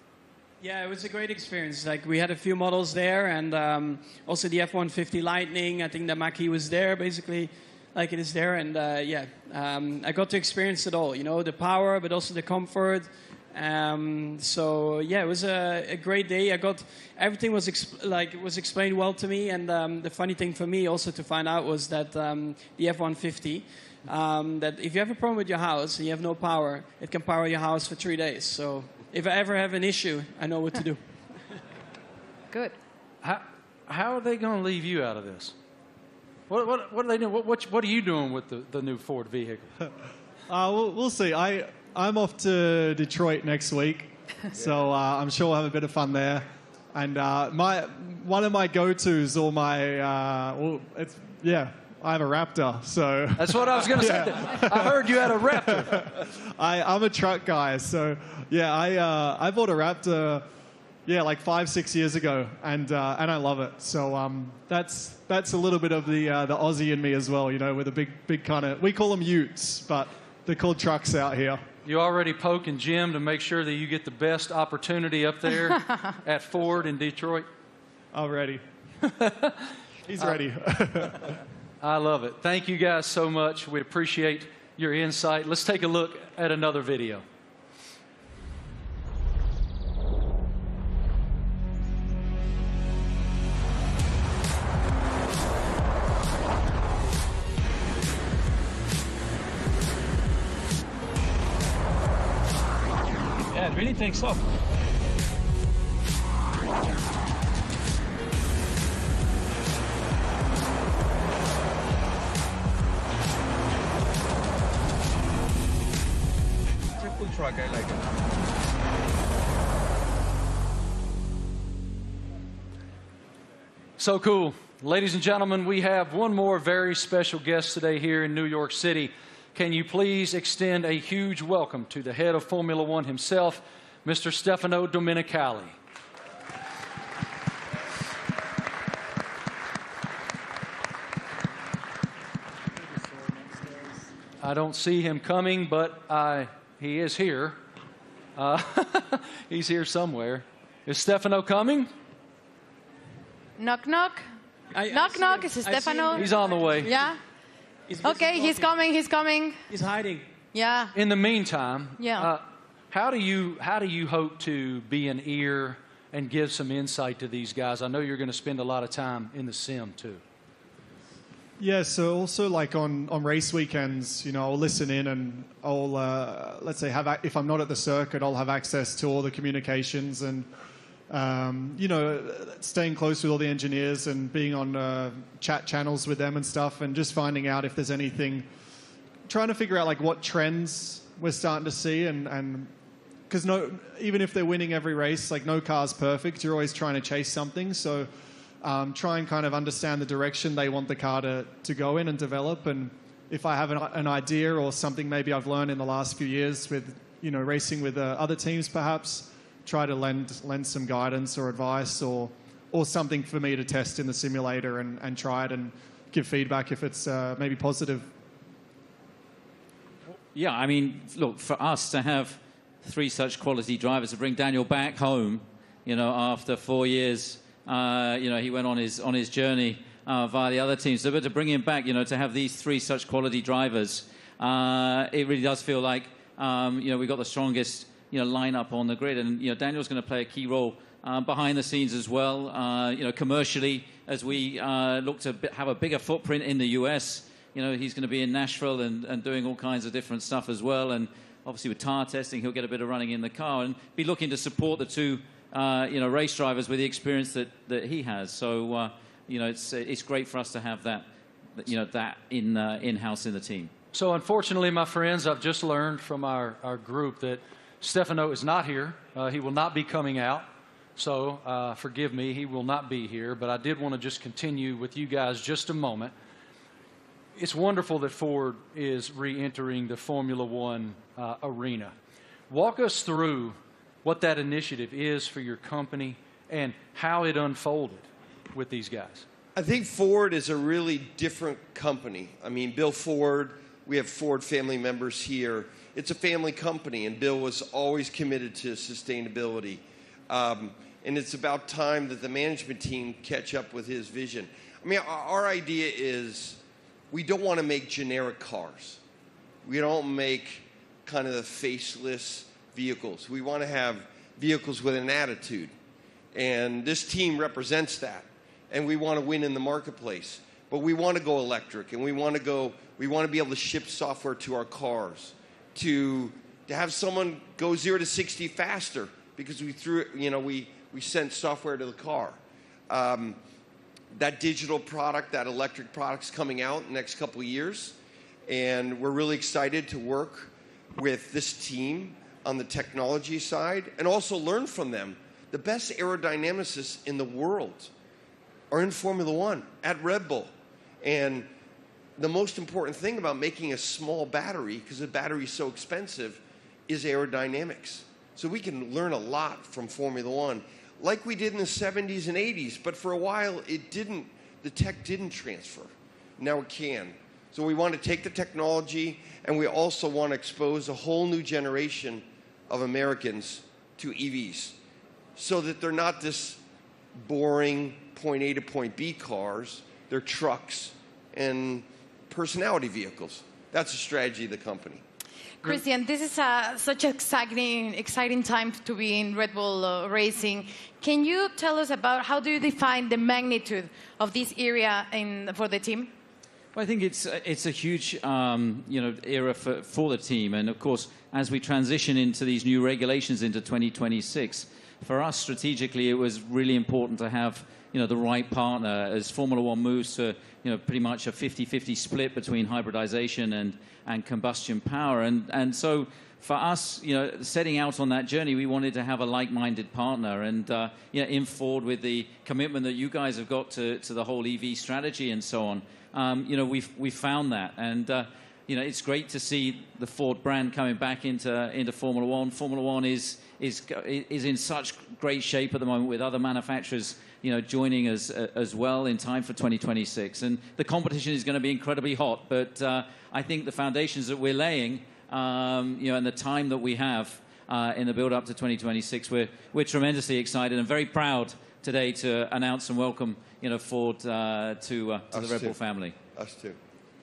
Yeah, it was a great experience. We had a few models there, and also the F-150 Lightning. I think the Mach-E was there, basically, like it is there. And I got to experience it all. The power, but also the comfort. So yeah, it was a great day. Everything was explained well to me. And the funny thing for me also to find out was that the F-150. That if you have a problem with your house and you have no power, it can power your house for 3 days. So if I ever have an issue, I know what to do. Good. How are they going to leave you out of this? What are they doing? What are you doing with the new Ford vehicle? We'll see. I'm off to Detroit next week, so I'm sure we'll have a bit of fun there. And one of my go-tos, or I have a Raptor, so... That's what I was going to say. I heard you had a Raptor. I'm a truck guy, so I bought a Raptor, like 5-6 years ago, and I love it. So that's a little bit of the Aussie in me as well, with a big kind of... We call them utes, but they're called trucks out here. You already poking Jim to make sure that you get the best opportunity up there at Ford in Detroit? Already. He's ready. I love it. Thank you guys so much. We appreciate your insight. Let's take a look at another video. Yeah, it really takes off. Truck, I like it. So cool. Ladies and gentlemen, we have one more very special guest today here in New York City. can you please extend a huge welcome to the head of Formula One himself, Mr. Stefano Domenicali. I don't see him coming, but he is here. He's here somewhere. Is Stefano coming? Knock, knock. Knock, knock. Is Stefano? He's on the way. Yeah? Okay, he's coming, he's coming. He's hiding. Yeah. In the meantime, Yeah. how do you hope to be an ear and give some insight to these guys? I know you're going to spend a lot of time in the sim too. Yeah, so also like on race weekends, you know, I'll listen in and I'll, let's say, if I'm not at the circuit, I'll have access to all the communications and, you know, staying close with all the engineers and being on chat channels with them and stuff and just finding out if there's anything, trying to figure out like what trends we're starting to see and because even if they're winning every race, like no car's perfect, you're always trying to chase something, so try and kind of understand the direction they want the car to go in and develop. And if I have an idea or something maybe I've learned in the last few years with, you know, racing with other teams perhaps, try to lend some guidance or advice or something for me to test in the simulator and try it and give feedback if it's maybe positive. Yeah, I mean, look, for us to have 3 such quality drivers, to bring Daniel back home, you know, after 4 years, you know, he went on his journey via the other teams. So, but to bring him back, you know, to have these 3 such quality drivers, it really does feel like, you know, we've got the strongest, you know, lineup on the grid. And, you know, Daniel's going to play a key role behind the scenes as well, you know, commercially, as we look to have a bigger footprint in the US. You know, he's going to be in Nashville and doing all kinds of different stuff as well. And obviously with tire testing, he'll get a bit of running in the car and be looking to support the 2, you know, race drivers with the experience that he has. So, you know, it's great for us to have that, you know, that in-house in the team. So unfortunately, my friends, I've just learned from our group that Stefano is not here. He will not be coming out. So forgive me, he will not be here. But I did want to just continue with you guys just a moment. It's wonderful that Ford is re-entering the Formula One arena. Walk us through what that initiative is for your company and how it unfolded with these guys. I think Ford is a really different company. I mean, Bill Ford, we have Ford family members here. It's a family company, and Bill was always committed to sustainability. And it's about time that the management team catch up with his vision. I mean, our idea is we don't want to make generic cars. We don't make kind of the faceless vehicles. We want to have vehicles with an attitude. And this team represents that. And we want to win in the marketplace. But we want to go electric, and we want to be able to ship software to our cars, to have someone go 0 to 60 faster because we sent software to the car. That digital product, that electric product's coming out in the next couple of years, and we're really excited to work with this team on the technology side and also learn from them. The best aerodynamicists in the world are in Formula One at Red Bull. And the most important thing about making a small battery, because the battery is so expensive, is aerodynamics. So we can learn a lot from Formula One, like we did in the 70s and 80s, but for a while the tech didn't transfer. Now it can. So we want to take the technology, and we also want to expose a whole new generation of Americans to EVs so that they're not this boring point A to point B cars. They're trucks and personality vehicles. That's the strategy of the company. Christian, this is such an exciting time to be in Red Bull Racing. Can you tell us about how do you define the magnitude of this area for the team? Well, I think it's a huge you know, era for the team, and of course, as we transition into these new regulations into 2026, for us strategically, it was really important to have, you know, the right partner as Formula One moves to, you know, pretty much a 50-50 split between hybridization and combustion power. And so for us, you know, setting out on that journey, we wanted to have a like-minded partner. And, you know, in Ford, with the commitment that you guys have got to the whole EV strategy and so on, you know, we found that. And you know, it's great to see the Ford brand coming back into Formula One. Formula One is in such great shape at the moment, with other manufacturers, you know, joining us as well in time for 2026. And the competition is going to be incredibly hot. But I think the foundations that we're laying, you know, and the time that we have in the build-up to 2026, we're tremendously excited and very proud today to announce and welcome, you know, Ford to the Red Bull family. Us too.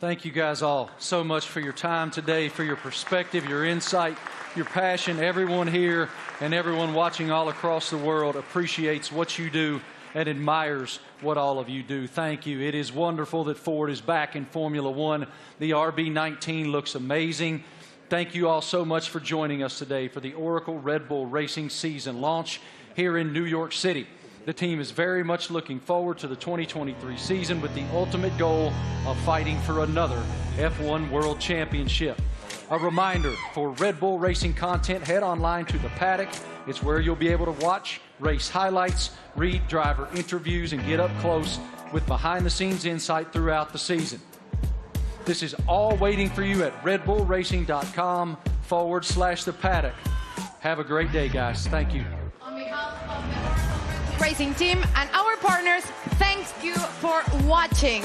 Thank you guys all so much for your time today, for your perspective, your insight, your passion. Everyone here and everyone watching all across the world appreciates what you do and admires what all of you do. Thank you. It is wonderful that Ford is back in Formula One. The RB19 looks amazing. Thank you all so much for joining us today for the Oracle Red Bull Racing season launch here in New York City. The team is very much looking forward to the 2023 season with the ultimate goal of fighting for another F1 World Championship. A reminder, for Red Bull Racing content, head online to The Paddock. It's where you'll be able to watch race highlights, read driver interviews, and get up close with behind-the-scenes insight throughout the season. This is all waiting for you at redbullracing.com/The Paddock. Have a great day, guys. Thank you. On behalf of the Racing team and our partners, thank you for watching.